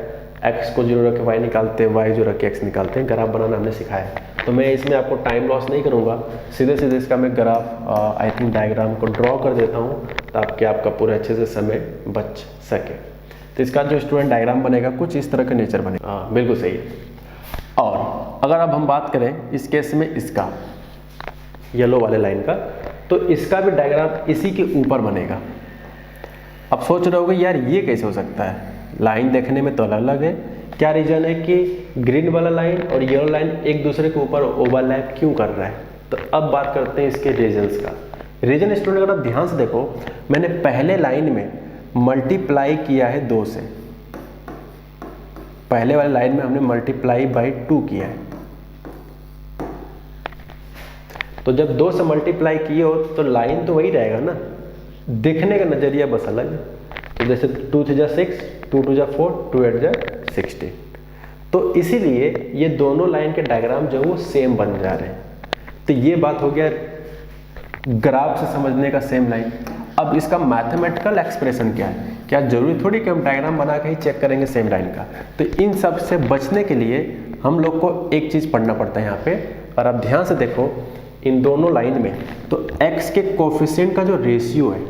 x को 0 रख के y निकालते हैं, y 0 रख के x निकालते हैं, ग्राफ बनाना हमने सिखाया है। तो मैं इसमें आपको टाइम लॉस नहीं करूँगा, सीधे सीधे इसका मैं ग्राफ आई थिंक डायग्राम को ड्रॉ कर देता हूँ ताकि आपका पूरे अच्छे से समय बच सके। तो इसका जो स्टूडेंट डायग्राम बनेगा कुछ इस तरह का नेचर बनेगा। हाँ बिल्कुल सही है। और अगर अब हम बात करें इस केस में इसका येलो वाले लाइन का, तो इसका भी डायग्राम इसी के ऊपर बनेगा। अब सोच रहे होगे यार ये कैसे हो सकता है, लाइन देखने में तो अलग अलग है, क्या रीजन है कि ग्रीन वाला लाइन और येलो लाइन एक दूसरे के ऊपर ओवरलैप क्यों कर रहा है। तो अब बात करते हैं इसके रीजन्स का। रीजन स्टूडेंट अगर आप ध्यान से देखो, मैंने पहले लाइन में मल्टीप्लाई किया है 2 से, पहले वाले लाइन में हमने मल्टीप्लाई बाई 2 किया है। तो जब 2 से मल्टीप्लाई किए हो तो लाइन तो वही रहेगा ना, देखने का नजरिया बस अलग है। तो जैसे 2 3 जा 6, 2 2 जा 4, 2 8 जा 16। तो इसीलिए ये दोनों लाइन के डायग्राम जो है वो सेम बन जा रहे हैं। तो ये बात हो गया ग्राफ से समझने का सेम लाइन। अब इसका मैथमेटिकल एक्सप्रेशन क्या है, क्या जरूरी थोड़ी कि हम डायग्राम बना के ही चेक करेंगे सेम लाइन का। तो इन सब से बचने के लिए हम लोग को एक चीज़ पढ़ना पड़ता है यहाँ पे। और आप ध्यान से देखो इन दोनों लाइन में तो x के कोफिशिएंट का जो रेशियो है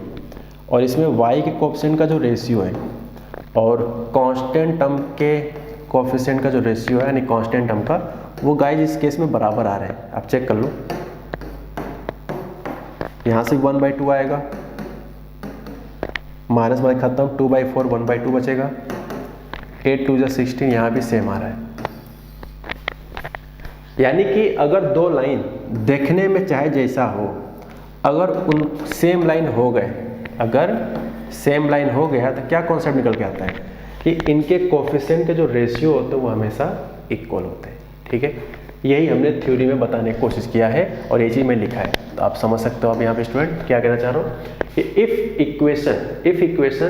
और इसमें y के कोफिशिएंट का जो रेशियो है और कांस्टेंट टर्म के कोफिशिएंट का जो रेशियो है यानी कांस्टेंट टर्म का, वो गाइस इस केस में बराबर आ रहे हैं। आप चेक कर लो, यहाँ से 1/2 आएगा, माइनस माइनस खत्म, 2/4 1/2 बचेगा, 8 2 जा 16, यहाँ भी सेम आ रहा है। यानी कि अगर दो लाइन देखने में चाहे जैसा हो, अगर उन सेम लाइन हो गए, अगर सेम लाइन हो गया तो क्या कॉन्सेप्ट निकल के आता है कि इनके कोफिशिएंट के जो रेशियो होते हैं वो हमेशा इक्वल होते हैं। ठीक है, यही हमने थ्योरी में बताने की कोशिश किया है और ये चीज़ में लिखा है। तो आप समझ सकते हो अब यहाँ पे स्टूडेंट क्या कहना चाह रहा हूँ कि if equation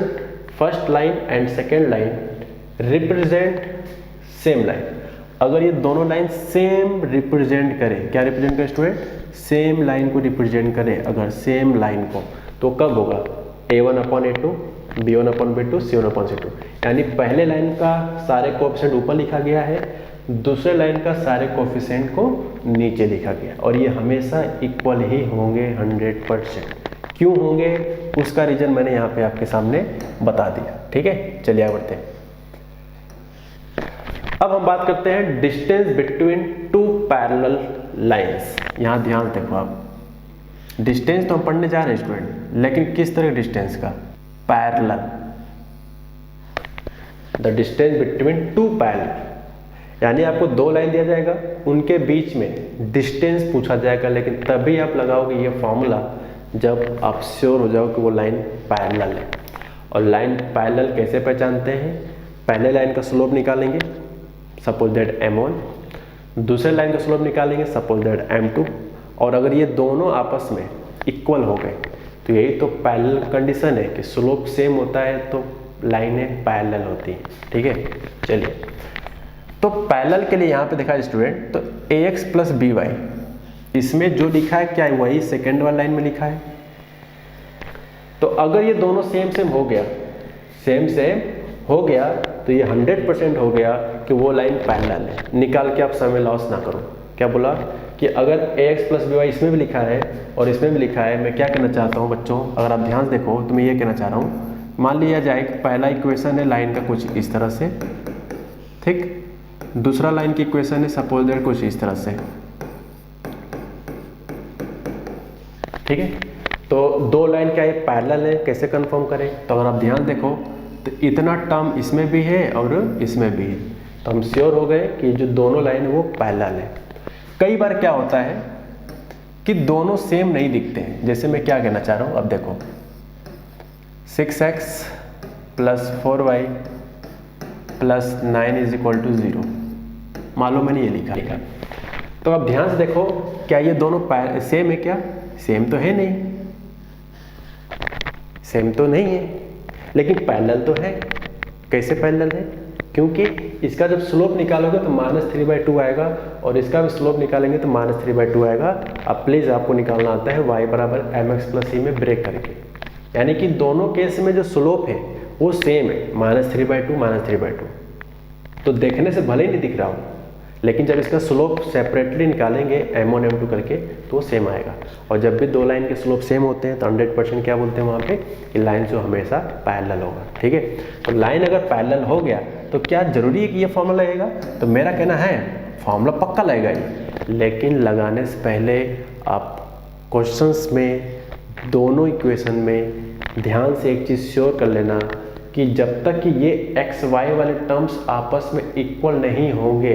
first line and second line represent same line, अगर ये दोनों लाइन सेम रिप्रेजेंट करें, क्या रिप्रेजेंट करें स्टूडेंट, सेम लाइन को रिप्रेजेंट करें अगर सेम लाइन को, तो कब होगा a1/a2, b1/b2, c1/c2। यानी पहले लाइन का सारे कोएफिशिएंट ऊपर लिखा गया है, दूसरे लाइन का सारे कोएफिशिएंट को नीचे लिखा गया, और ये हमेशा इक्वल ही होंगे 100%। क्यों होंगे उसका रीजन मैंने यहाँ पे आपके सामने बता दिया। ठीक है, चलिए आगे बढ़ते हैं। अब हम बात करते हैं distance between two parallel lines. यहाँ ध्यान देखो आप, डिस्टेंस तो हम पढ़ने जा रहे हैं स्टूडेंट, लेकिन किस तरह डिस्टेंस का, parallel. The distance between two parallel, यानी आपको दो लाइन दिया जाएगा, उनके बीच में डिस्टेंस पूछा जाएगा, लेकिन तभी आप लगाओगे ये फॉर्मूला जब आप श्योर हो जाओ कि वो लाइन पैरेलल है। और लाइन पैरेलल कैसे पहचानते हैं, पहले लाइन का स्लोप निकालेंगे, सपोज दैट m1, दूसरे लाइन का स्लोप निकालेंगे, सपोज दैट m2, और अगर ये दोनों आपस में इक्वल हो गए तो यही तो पैरेलल कंडीशन है कि स्लोप सेम होता है तो लाइनें पैरेलल होती हैं। ठीक है, चलिए तो पैरेलल के लिए यहाँ पे देखा स्टूडेंट, तो ax प्लस by, इसमें जो लिखा है क्या है वही सेकेंड वाली लाइन में लिखा है। तो अगर ये दोनों सेम हो गया, सेम हो गया तो ये 100% हो गया कि वो लाइन पैरेलल है। निकाल के आप समय लॉस ना करो। क्या बोला कि अगर ax प्लस by इसमें भी लिखा है और इसमें भी लिखा है, मैं क्या कहना चाहता हूँ बच्चों, अगर आप ध्यान से देखो तो मैं ये कहना चाह रहा हूँ, मान लिया जाए कि पहला इक्वेशन है लाइन का कुछ इस तरह से, ठीक, दूसरा लाइन की इक्वेशन है सपोज दैट कुछ इस तरह से। ठीक है, तो दो लाइन क्या है पैरेलल है, कैसे कंफर्म करें, तो अगर आप ध्यान देखो तो इतना टर्म इसमें भी है और इसमें भी है, तो हम श्योर हो गए कि जो दोनों लाइन है वो पैरेलल है। कई बार क्या होता है कि दोनों सेम नहीं दिखते हैं, जैसे मैं क्या कहना चाह रहा हूँ, अब देखो 6x plus 4y plus 9 is equal to 0, मान लो मैंने ये लिखा। तो अब ध्यान से देखो, क्या ये दोनों सेम है, क्या सेम तो है नहीं, सेम तो नहीं है, लेकिन पैरेलल तो है। कैसे पैरेलल है, क्योंकि इसका जब स्लोप निकालोगे तो -3/2 आएगा और इसका भी स्लोप निकालेंगे तो -3/2 आएगा। अब प्लीज़ आपको निकालना आता है y बराबर mx प्लस c में ब्रेक करके, यानी कि दोनों केस में जो स्लोप है वो सेम है, -3/2 -3/2। तो देखने से भले ही नहीं दिख रहा हो, लेकिन जब इसका स्लोप सेपरेटली निकालेंगे m1 m2 करके तो वो सेम आएगा। और जब भी दो लाइन के स्लोप सेम होते हैं तो 100% क्या बोलते हैं वहाँ पे कि लाइन जो हमेशा पैरेलल होगा। ठीक है, तो लाइन अगर पैरेलल हो गया तो क्या जरूरी है कि ये फॉर्मूला लगेगा? तो मेरा कहना है फॉर्मूला पक्का लगेगा ये, लेकिन लगाने से पहले आप क्वेश्चंस में दोनों इक्वेशन में ध्यान से एक चीज़ श्योर कर लेना कि जब तक कि ये एक्स वाई वाले टर्म्स आपस में इक्वल नहीं होंगे,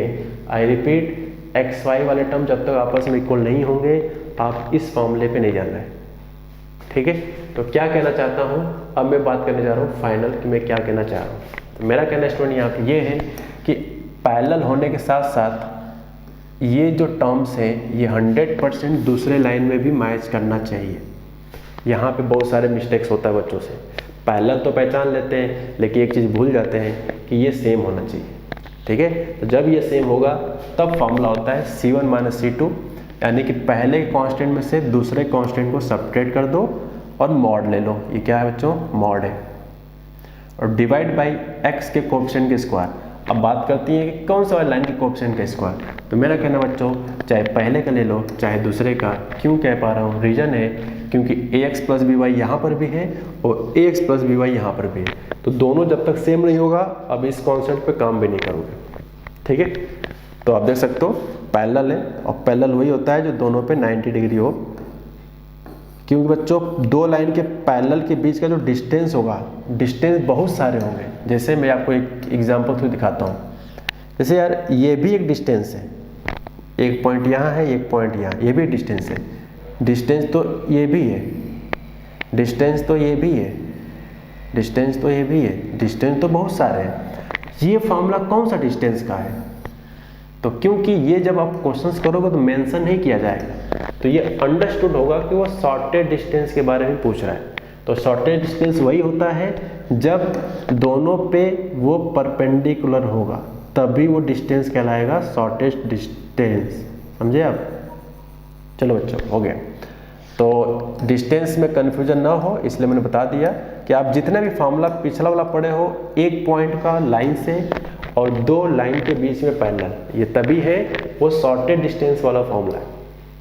आई रिपीट, एक्स वाई वाले टर्म जब तक आपस में इक्वल नहीं होंगे आप इस फॉर्मूले पे नहीं जाना है। ठीक है, तो क्या कहना चाहता हूँ, अब मैं बात करने जा रहा हूँ फाइनल कि मैं क्या कहना चाह रहा हूँ। तो मेरा कहना स्टूडेंट यहाँ पे ये है कि पैरेलल होने के साथ साथ ये जो टर्म्स हैं ये 100% दूसरे लाइन में भी मैच करना चाहिए। यहाँ पे बहुत सारे मिस्टेक्स होता है बच्चों से, पैरेलल तो पहचान लेते हैं लेकिन एक चीज़ भूल जाते हैं कि ये सेम होना चाहिए। ठीक है, तो जब ये सेम होगा तब फॉर्मूला होता है C1 - C2, यानी कि पहले कांस्टेंट में से दूसरे कांस्टेंट को सब्ट्रैक्ट कर दो और मॉड ले लो। ये क्या है बच्चों? मॉड है। और डिवाइड बाई x के कोएफिशिएंट के स्क्वायर। अब बात करती है कि कौन सा लाइन के कोएफिशिएंट का स्क्वायर। तो मेरा कहना बच्चों चाहे पहले का ले लो चाहे दूसरे का। क्यों कह पा रहा हूँ? रीज़न है क्योंकि ax + by यहाँ पर भी है और ax + by यहाँ पर भी है, तो दोनों जब तक सेम नहीं होगा अब इस कॉन्सेप्ट पे काम भी नहीं करोगे। ठीक है, तो आप देख सकते हो पैरेलल है, और पैरेलल वही होता है जो दोनों पे 90 डिग्री हो, क्योंकि बच्चों दो लाइन के पैरेलल के बीच का जो डिस्टेंस होगा, डिस्टेंस बहुत सारे होंगे। जैसे मैं आपको एक एग्जांपल थ्रू दिखाता हूँ। जैसे यार ये भी एक डिस्टेंस है, एक पॉइंट यहाँ है एक पॉइंट यहाँ, ये भी डिस्टेंस है। डिस्टेंस तो ये भी है, डिस्टेंस तो ये भी है, डिस्टेंस तो ये भी है, डिस्टेंस तो बहुत सारे हैं। ये फॉर्मूला कौन सा डिस्टेंस का है? तो क्योंकि ये जब आप क्वेश्चंस करोगे तो मेंशन नहीं किया जाएगा, तो ये अंडरस्टूड होगा कि वो शॉर्टेज डिस्टेंस के बारे में पूछ रहा है। तो शॉर्टेज डिस्टेंस वही होता है जब दोनों पे वो परपेंडिकुलर होगा, तभी वो डिस्टेंस कहलाएगा शॉर्टेज डिस्टेंस। समझे आप? चलो बच्चों हो गया। तो डिस्टेंस में कन्फ्यूजन ना हो इसलिए मैंने बता दिया कि आप जितने भी फार्मूला पिछला वाला पढ़े हो, एक पॉइंट का लाइन से और दो लाइन के बीच में पैरेलल, ये तभी है वो शॉर्टेज डिस्टेंस वाला फॉर्मूला है।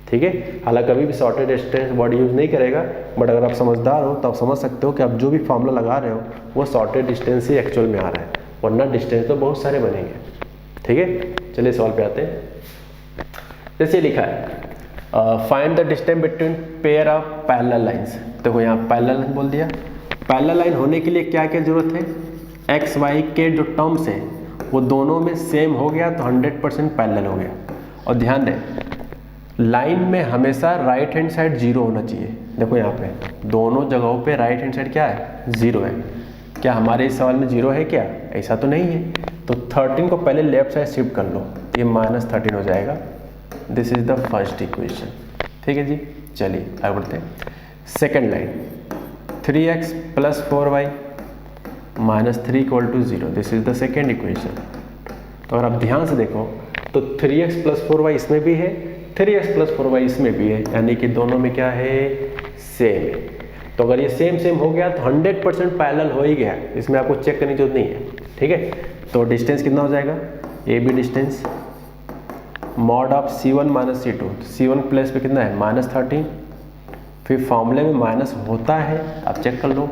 ठीक है, हालांकि कभी भी शॉर्टेज डिस्टेंस वर्ड यूज़ नहीं करेगा, बट अगर आप समझदार हो तो आप समझ सकते हो कि आप जो भी फार्मूला लगा रहे हो वो शॉर्टेज डिस्टेंस ही एक्चुअल में आ रहा है, वरना डिस्टेंस तो बहुत सारे बनेंगे। ठीक है, चलिए सवाल पे आते हैं। जैसे लिखा है find the distance between pair of parallel lines. देखो यहाँ पैरेलल बोल दिया। पैरेलल लाइन होने के लिए क्या क्या जरूरत है? एक्स वाई के जो टर्म्स हैं वो दोनों में सेम हो गया तो 100% पैरेलल हो गया। और ध्यान दें लाइन में हमेशा राइट हैंड साइड 0 होना चाहिए। देखो यहाँ पे दोनों जगहों पे राइट हैंड साइड क्या है? 0 है। क्या हमारे इस सवाल में 0 है क्या? ऐसा तो नहीं है। तो 13 को पहले लेफ्ट साइड शिफ्ट कर लो, ये -13 हो जाएगा। This is the first equation. ठीक है जी, चलिए आगे बढ़ते हैं। Second line 3x + 4y - 3 = 0, this is the second equation. तो अगर आप ध्यान से देखो तो 3x + 4y इसमें भी है, 3x + 4y इसमें भी है, यानी कि दोनों में क्या है? सेम है। तो अगर ये सेम सेम हो गया तो 100% पैरेलल हो ही गया, इसमें आपको चेक करने की जरूरत नहीं है। ठीक है, तो डिस्टेंस कितना हो जाएगा? A B distance mod of C1 - C2, C1 place पे कितना है? -13। फिर फॉर्मूले में माइनस होता है, आप चेक कर लो।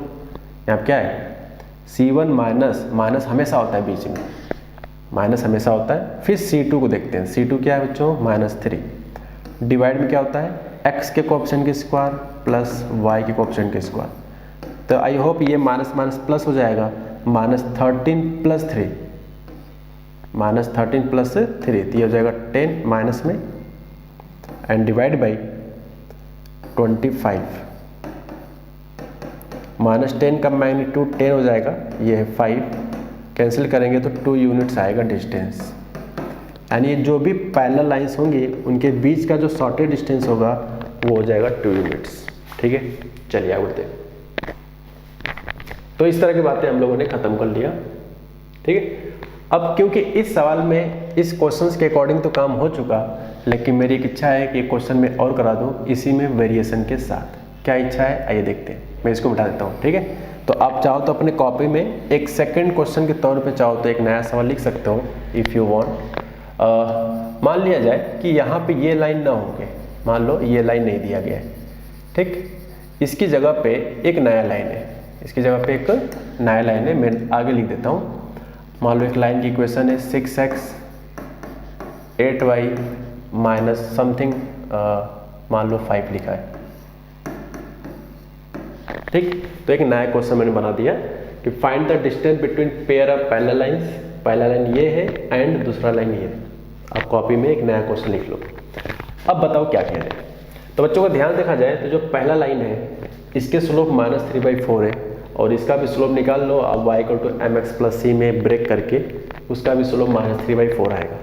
यहाँ क्या है? C1 माइनस हमेशा होता है, बीच में माइनस हमेशा होता है। फिर C2 को देखते हैं। C2 क्या है बच्चों? -3। डिवाइड में क्या होता है? x के कोएफिशिएंट के स्क्वायर प्लस y के कोएफिशिएंट के स्क्वायर। तो आई होप ये माइनस माइनस प्लस हो जाएगा, -13 + 3, -13 + 3 तो ये हो जाएगा 10 माइनस में, एंड डिवाइड बाई 25। -10 का मैग्नीट्यूड 10 हो जाएगा, ये है 5, कैंसिल करेंगे तो 2 यूनिट्स आएगा डिस्टेंस। यानी जो भी पैरेलल लाइंस होंगी उनके बीच का जो शॉर्टेज डिस्टेंस होगा वो हो जाएगा 2 यूनिट्स। ठीक है, चलिए आगे बढ़ते हैं। तो इस तरह की बातें हम लोगों ने ख़त्म कर लिया। ठीक है, अब क्योंकि इस सवाल में इस क्वेश्चंस के अकॉर्डिंग तो काम हो चुका, लेकिन मेरी एक इच्छा है कि क्वेश्चन में और करा दूं इसी में वेरिएशन के साथ। क्या इच्छा है आइए देखते हैं। मैं इसको मिटा देता हूँ। ठीक है, तो आप चाहो तो अपने कॉपी में एक सेकंड क्वेश्चन के तौर पे चाहो तो एक नया सवाल लिख सकते हो इफ़ यू वांट। मान लिया जाए कि यहाँ पे ये लाइन ना होके, मान लो ये लाइन नहीं दिया गया है, ठीक, इसकी जगह पे एक नया लाइन है, इसकी जगह पे एक नया लाइन है, मैं आगे लिख देता हूँ। मान लो एक लाइन की इक्वेशन है 6x 8y माइनस समथिंग, मान लो 5 लिखा है, ठीक। तो एक नया क्वेश्चन मैंने बना दिया कि find the distance between pair of parallel lines, पहला लाइन ये है एंड दूसरा लाइन ये है। आप कॉपी में एक नया क्वेश्चन लिख लो। अब बताओ क्या कह रहे हैं। तो बच्चों का ध्यान देखा जाए तो जो पहला लाइन है इसके स्लोप -3/4 है और इसका भी स्लोप निकाल लो अब y = mx + c में ब्रेक करके उसका भी स्लोप -3/4 आएगा।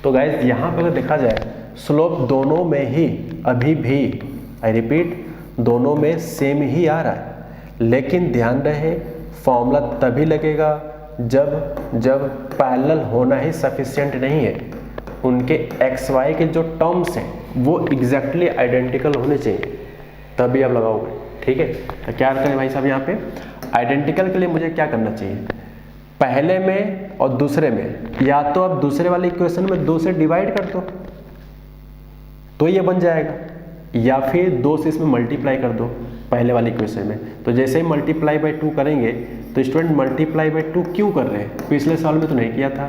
तो गाइज यहाँ पर अगर देखा जाए स्लोप दोनों में ही अभी भी, आई रिपीट, दोनों में सेम ही आ रहा है, लेकिन ध्यान रहे फॉर्मूला तभी लगेगा जब पैरेलल होना ही सफिशिएंट नहीं है, उनके एक्स वाई के जो टर्म्स हैं वो एग्जैक्टली आइडेंटिकल होने चाहिए, तभी आप लगाओगे, ठीक है। तो क्या करें भाई साहब, यहाँ पे आइडेंटिकल के लिए मुझे क्या करना चाहिए, पहले में और दूसरे में या तो आप दूसरे वाले इक्वेशन में 2 से डिवाइड कर दो तो ये बन जाएगा, या फिर 2 से इसमें मल्टीप्लाई कर दो पहले वाले इक्वेशन में। तो जैसे ही मल्टीप्लाई बाई 2 करेंगे तो स्टूडेंट मल्टीप्लाई बाई 2 क्यों कर रहे हैं, पिछले साल में तो नहीं किया था।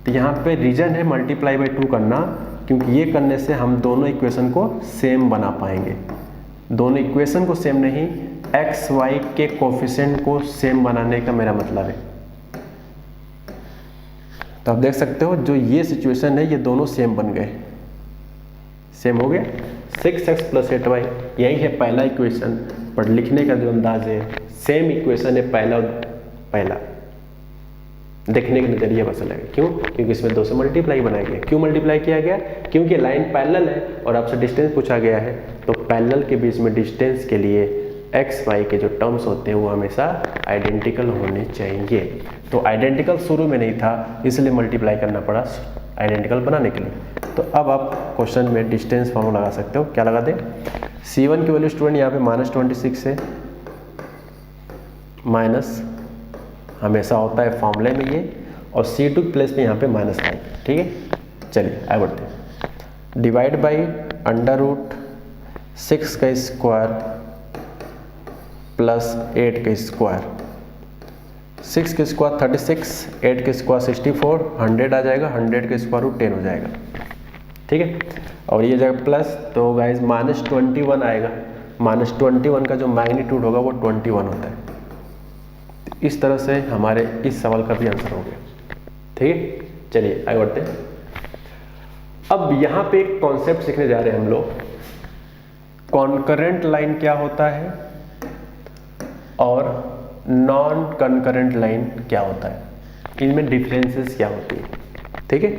तो यहाँ पे रीजन है मल्टीप्लाई बाई 2 करना, क्योंकि ये करने से हम दोनों इक्वेशन को सेम बना पाएंगे। दोनों इक्वेशन को सेम नहीं, एक्स वाई के कोफिशिएंट को सेम बनाने का मेरा मतलब है। तो आप देख सकते हो जो ये सिचुएशन है ये दोनों सेम बन गए, सेम हो गया 6x + 8y, यही है पहला इक्वेशन, पर लिखने का जो अंदाज है सेम इक्वेशन है पहला देखने का नजरिया बस अलग है। क्यों? क्योंकि इसमें 2 से मल्टीप्लाई बनाया गया। क्यों मल्टीप्लाई किया गया? क्योंकि लाइन पैरेलल है और आपसे डिस्टेंस पूछा गया है, तो पैरेलल के बीच में डिस्टेंस के लिए एक्स वाई के जो टर्म्स होते हैं वो हमेशा आइडेंटिकल होने चाहिए। तो आइडेंटिकल शुरू में नहीं था इसलिए मल्टीप्लाई करना पड़ा आइडेंटिकल बनाने के लिए। तो अब आप क्वेश्चन में डिस्टेंस फॉर्मूला लगा सकते हो। क्या लगा दें? C1 की वैल्यू स्टूडेंट यहाँ पे -26 है, माइनस हमेशा होता है फॉर्मूले में ये, और C2 के प्लेस में यहाँ पे -5, ठीक है। चलिए आगे बढ़ते हैं। डिवाइड बाई √6 का स्क्वायर प्लस 8 का स्क्वायर, 6 के स्क्वायर 36, 8 के स्क्वायर 64, 100 आ जाएगा, 100 के स्क्वायर रूट 10 हो जाएगा, ठीक है। और ये जाएगा प्लस, तो गाइज -21 आएगा, -21 का जो मैग्नीट्यूड होगा वो 21 होता है। इस तरह से हमारे इस सवाल का भी आंसर हो गया, ठीक है। चलिए आगे बढ़ते हैं। अब यहाँ पे एक कॉन्सेप्ट सीखने जा रहे हैं हम लोग, कॉन्करेंट लाइन क्या होता है और नॉन कॉन्करेंट लाइन क्या होता है, इनमें डिफरेंसेस क्या होती है, ठीक है।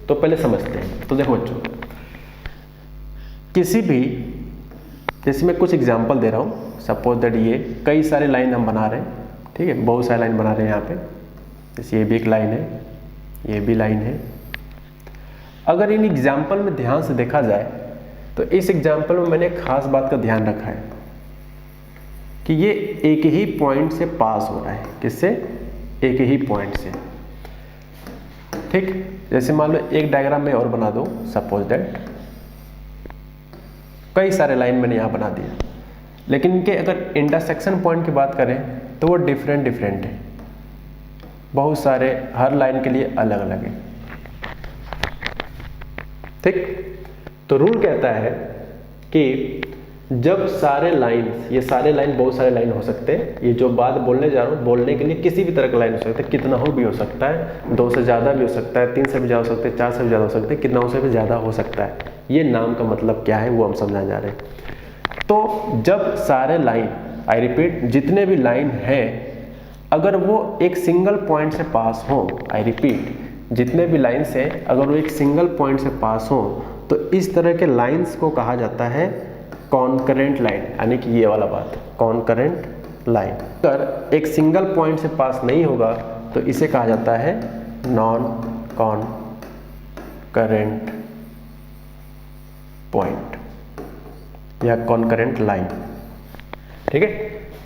तो पहले समझते हैं। तो देखो बच्चों, किसी भी, जैसे मैं कुछ एग्जांपल दे रहा हूँ, सपोज दैट ये कई सारे लाइन हम बना रहे हैं, ठीक है, बहुत सारे लाइन बना रहे हैं यहाँ पे। जैसे ये भी एक लाइन है, ये भी लाइन है। अगर इन एग्जाम्पल में ध्यान से देखा जाए तो इस एग्जाम्पल में मैंने एक खास बात का ध्यान रखा है कि ये एक ही पॉइंट से पास हो रहा है। किससे? एक ही पॉइंट से, ठीक। जैसे मान लो एक डायग्राम में और बना दो, सपोज दैट कई सारे लाइन मैंने यहाँ बना दिया, लेकिन इनके अगर इंटरसेक्शन पॉइंट की बात करें तो वो डिफरेंट है, बहुत सारे, हर लाइन के लिए अलग अलग है, ठीक। तो रूल कहता है कि जब सारे लाइन्स, ये सारे लाइन, बहुत सारे लाइन हो सकते हैं, ये जो बात बोलने जा रहा हूँ, बोलने के लिए किसी भी तरह का लाइन हो सकता है, कितना हो भी हो सकता है, 2 से ज़्यादा भी हो सकता है, 3 से भी ज़्यादा हो सकते हैं, 4 से भी ज़्यादा हो सकते हैं, कितना से भी ज़्यादा हो सकता है। ये नाम का मतलब क्या है वो हम समझाने जा रहे हैं। तो जब सारे लाइन, आई रिपीट, जितने भी लाइन है, अगर वो एक सिंगल पॉइंट से पास हो, आई रिपीट, जितने भी लाइन्स हैं अगर वो एक सिंगल पॉइंट से पास हो तो इस तरह के लाइन्स को कहा जाता है कॉन्करेंट लाइन, यानी कि ये वाला बात, कॉन्करेंट लाइन। अगर एक सिंगल पॉइंट से पास नहीं होगा तो इसे कहा जाता है नॉन कॉन्करेंट पॉइंट या कॉन्करेंट लाइन, ठीक है।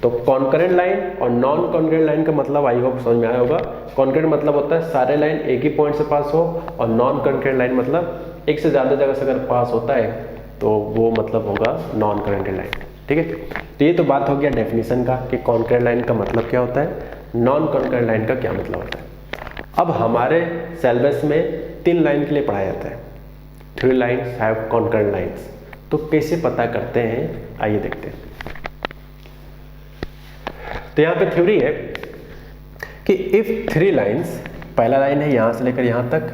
तो कॉन्करेंट लाइन और नॉन कॉन्करेंट लाइन का मतलब आई होप समझ में आया होगा। कॉन्करेंट मतलब होता है सारे लाइन एक ही पॉइंट से पास हो, और नॉन कॉन्करेंट लाइन मतलब एक से ज़्यादा जगह से अगर पास होता है तो वो मतलब होगा नॉन कॉन्करेंट लाइन। ठीक है, तो ये तो बात हो गया डेफिनेशन का कि कॉन्करेंट लाइन का मतलब क्या होता है, नॉन कॉन्करेंट लाइन का क्या मतलब होता है। अब हमारे सिलेबस में 3 लाइन के लिए पढ़ाया जाता है, 3 लाइन्स हैव कॉन्करेंट लाइन्स। तो कैसे पता करते हैं, आइए देखते हैं। तो यहाँ पे थ्योरी है कि इफ 3 लाइन्स, पहला लाइन है यहाँ से लेकर यहाँ तक,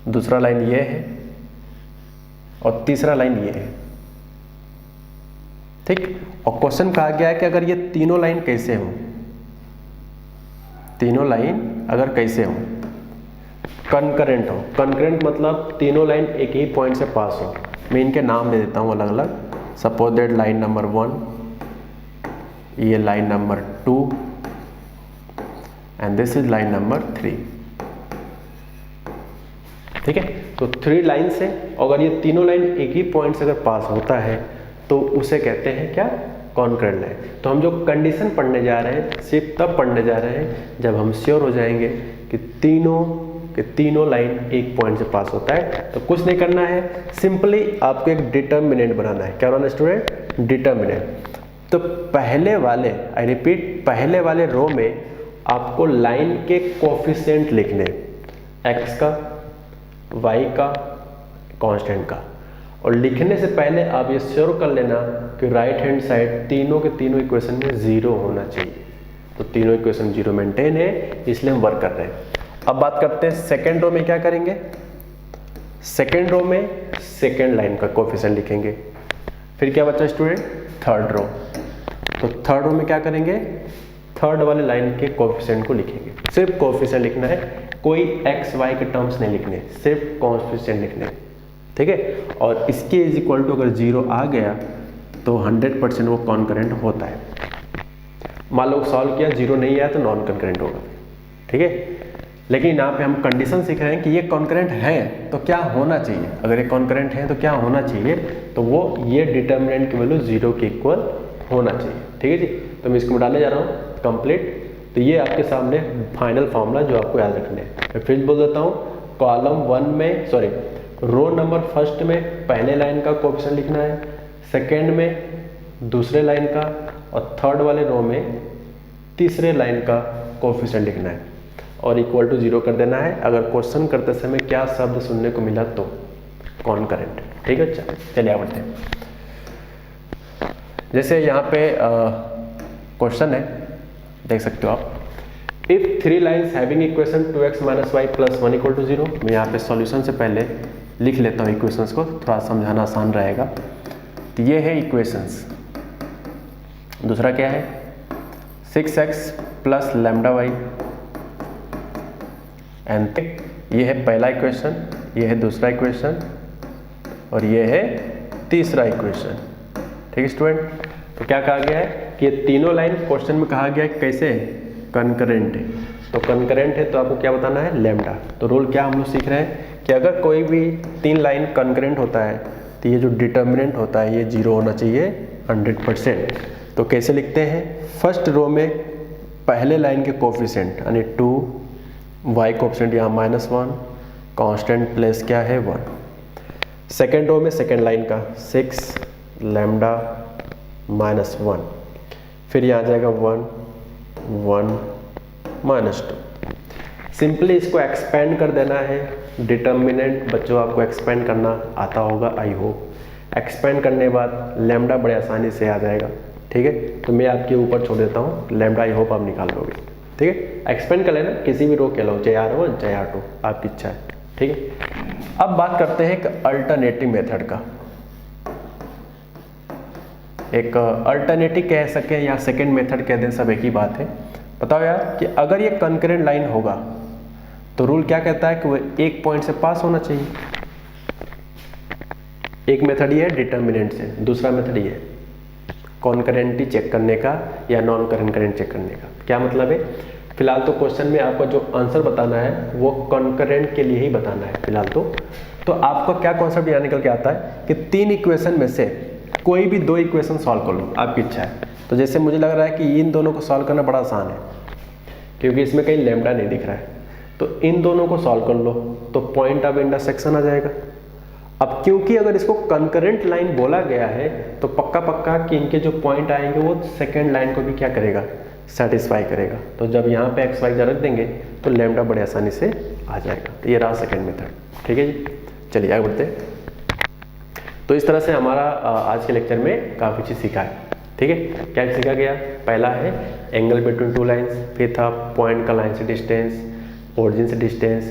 दूसरा लाइन ये है और तीसरा लाइन ये है। ठीक, और क्वेश्चन कहा गया है कि अगर ये तीनों लाइन कैसे हो, तीनों लाइन अगर कैसे हो, कॉन्करेंट हो। कॉन्करेंट मतलब तीनों लाइन एक ही पॉइंट से पास हो। मैं इनके नाम दे देता हूँ अलग अलग। सपोज दैट लाइन नंबर 1, ये line number 2 and this is line number 3। ठीक है, तो 3 लाइन से अगर ये तीनों लाइन एक ही पॉइंट से अगर पास होता है तो उसे कहते हैं क्या, कॉन्करेंट लाइन। तो हम जो कंडीशन पढ़ने जा रहे हैं सिर्फ तब पढ़ने जा रहे हैं जब हम श्योर हो जाएंगे कि तीनों लाइन एक पॉइंट से पास होता है। तो कुछ नहीं करना है, सिंपली आपको एक डिटर्मिनेंट बनाना है। क्या बनाना है स्टूडेंट, डिटर्मिनेंट। तो पहले वाले, आई रिपीट, पहले वाले रो में आपको लाइन के कोफिशिएंट लिखने, x का, y का, कांस्टेंट का। और लिखने से पहले आप ये श्योर कर लेना कि राइट हैंड साइड तीनों के तीनों इक्वेशन में 0 होना चाहिए। तो तीनों इक्वेशन 0 मेंटेन है, इसलिए हम वर्क कर रहे हैं। अब बात करते हैं सेकेंड रो में क्या करेंगे। सेकेंड रो में सेकेंड लाइन का कोफिशिएंट लिखेंगे। फिर क्या बचा स्टूडेंट, थर्ड रो। तो थर्ड रो में क्या करेंगे, थर्ड वाले लाइन के कोफिशिएंट को लिखेंगे। सिर्फ कोफिशिएंट लिखना है, कोई एक्स वाई के टर्म्स नहीं लिखने, सिर्फ कोफिशिएंट लिखने। ठीक है, और इसके इज इक्वल टू अगर 0 आ गया तो 100% वो कॉन्करेंट होता है। मान लो सॉल्व किया, 0 नहीं आया तो नॉन कॉन्करेंट होगा। ठीक है, लेकिन यहाँ पे हम कंडीशन सीख रहे हैं कि ये कॉन्करेंट है तो क्या होना चाहिए। अगर ये कॉन्करेंट है तो क्या होना चाहिए, तो वो ये डिटर्मिनेंट की वैल्यू 0 के इक्वल होना चाहिए। ठीक है जी, तो मैं इसको डालने जा रहा हूँ कंप्लीट। तो ये आपके सामने फाइनल फॉर्मूला जो आपको याद रखने हैं। मैं फिर बोल देता हूँ, कॉलम 1 में, सॉरी, रो नंबर फर्स्ट में पहले लाइन का कोफिशिएंट लिखना है, सेकेंड में दूसरे लाइन का, और थर्ड वाले रो में तीसरे लाइन का कोफिशिएंट लिखना है और इक्वल टू 0 कर देना है। अगर क्वेश्चन करते समय क्या शब्द सुनने को मिला तो कॉन्करेंट। ठीक है, अच्छा चलिए बढ़ते हैं। जैसे यहाँ पे क्वेश्चन है, देख सकते हो आप, if 3 lines having equation 2x - y + 1 = 0। मैं यहाँ पे सॉल्यूशन से पहले लिख लेता हूँ इक्वेशंस को, थोड़ा समझाना आसान रहेगा। तो ये है इक्वेशंस। दूसरा क्या है, 6x + λy एंड ये है पहला इक्वेशन, ये है दूसरा इक्वेशन और ये है तीसरा इक्वेशन। ठीक है स्टूडेंट, तो क्या कहा गया है कि ये तीनों लाइन क्वेश्चन में कहा गया है कैसे कॉन्करेंट है। तो कॉन्करेंट है तो आपको क्या बताना है, लैम्डा। तो रूल क्या हम लोग सीख रहे हैं कि अगर कोई भी 3 लाइन कॉन्करेंट होता है तो ये जो डिटर्मिनेंट होता है ये 0 होना चाहिए 100%। तो कैसे लिखते हैं, फर्स्ट रो में पहले लाइन के कोफिशिएंट यानी 2, y कोफिशिएंट यहाँ -1, कांस्टेंट प्लेस क्या है 1। सेकेंड रो में सेकेंड लाइन का 6 लैम्डा -1, फिर यहाँ आ जाएगा 1 1 -2। सिंपली इसको एक्सपेंड कर देना है। डिटर्मिनेंट बच्चों आपको एक्सपेंड करना आता होगा, आई होप। एक्सपेंड करने के बाद लैम्डा बड़े आसानी से आ जाएगा। ठीक है, तो मैं आपके ऊपर छोड़ देता हूँ, लैम्डा आई होप आप निकाल लोगे। ठीक है, एक्सपेंड कर लेना, किसी भी रो के लो, चाहे R1 चाहे R2, आपकी इच्छा है। ठीक है, अब बात करते हैं एक अल्टरनेटिव मेथड का। एक अल्टरनेटिव कह सकें या सेकेंड मेथड कह दें, सब एक ही बात है। बताओ यार कि अगर ये कॉन्करेंट लाइन होगा तो रूल क्या कहता है कि वो एक पॉइंट से पास होना चाहिए। एक मेथड ये है डिटर्मिनेंट से, दूसरा मेथड ये है कॉन्करेंटी चेक करने का या नॉन कॉन्करेंट चेक करने का। क्या मतलब है, फिलहाल तो क्वेश्चन में आपको जो आंसर बताना है वो कॉन्करेंट के लिए ही बताना है फिलहाल तो आपका क्या कॉन्सेप्ट यहाँ निकल के आता है कि 3 इक्वेशन में से कोई भी 2 इक्वेशन सॉल्व कर लो, आपकी इच्छा है। तो जैसे मुझे लग रहा है कि इन दोनों को सॉल्व करना बड़ा आसान है, क्योंकि इसमें कहीं लैम्डा नहीं दिख रहा है। तो इन दोनों को सॉल्व कर लो तो पॉइंट ऑफ इंटरसेक्शन आ जाएगा। अब क्योंकि अगर इसको कंकरेंट लाइन बोला गया है तो पक्का पक्का कि इनके जो पॉइंट आएंगे वो सेकेंड लाइन को भी क्या करेगा, सेटिस्फाई करेगा। तो जब यहाँ पे एक्स वाई रख देंगे तो लैम्डा बड़े आसानी से आ जाएगा। तो ये रहा सेकेंड मेथड। ठीक है जी, चलिए आगे बढ़ते हैं। तो इस तरह से हमारा आज के लेक्चर में काफ़ी चीज़ सीखा है। ठीक है, क्या सीखा गया? पहला है एंगल बिटवीन टू लाइंस, फिर था पॉइंट का लाइन से डिस्टेंस, ओरिजिन से डिस्टेंस,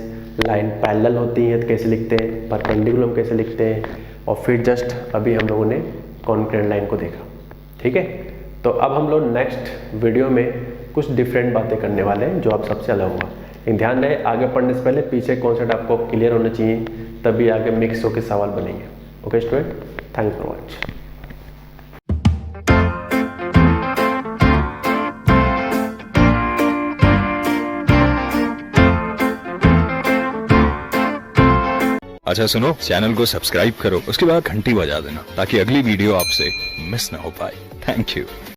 लाइन पैरेलल होती है तो कैसे लिखते हैं, परपेंडिकुलर कैसे लिखते हैं, और फिर जस्ट अभी हम लोगों ने कॉन्क्रेंट लाइन को देखा। ठीक है, तो अब हम लोग नेक्स्ट वीडियो में कुछ डिफरेंट बातें करने वाले हैं जो आप सबसे अलग होगा। लेकिन ध्यान रहे आगे पढ़ने से पहले पीछे कॉन्सेप्ट आपको क्लियर होना चाहिए, तभी आगे मिक्स होकर सवाल बनेंगे। Okay student, thanks for watching. अच्छा सुनो, चैनल को सब्सक्राइब करो, उसके बाद घंटी बजा देना ताकि अगली वीडियो आपसे मिस ना हो पाए। Thank you.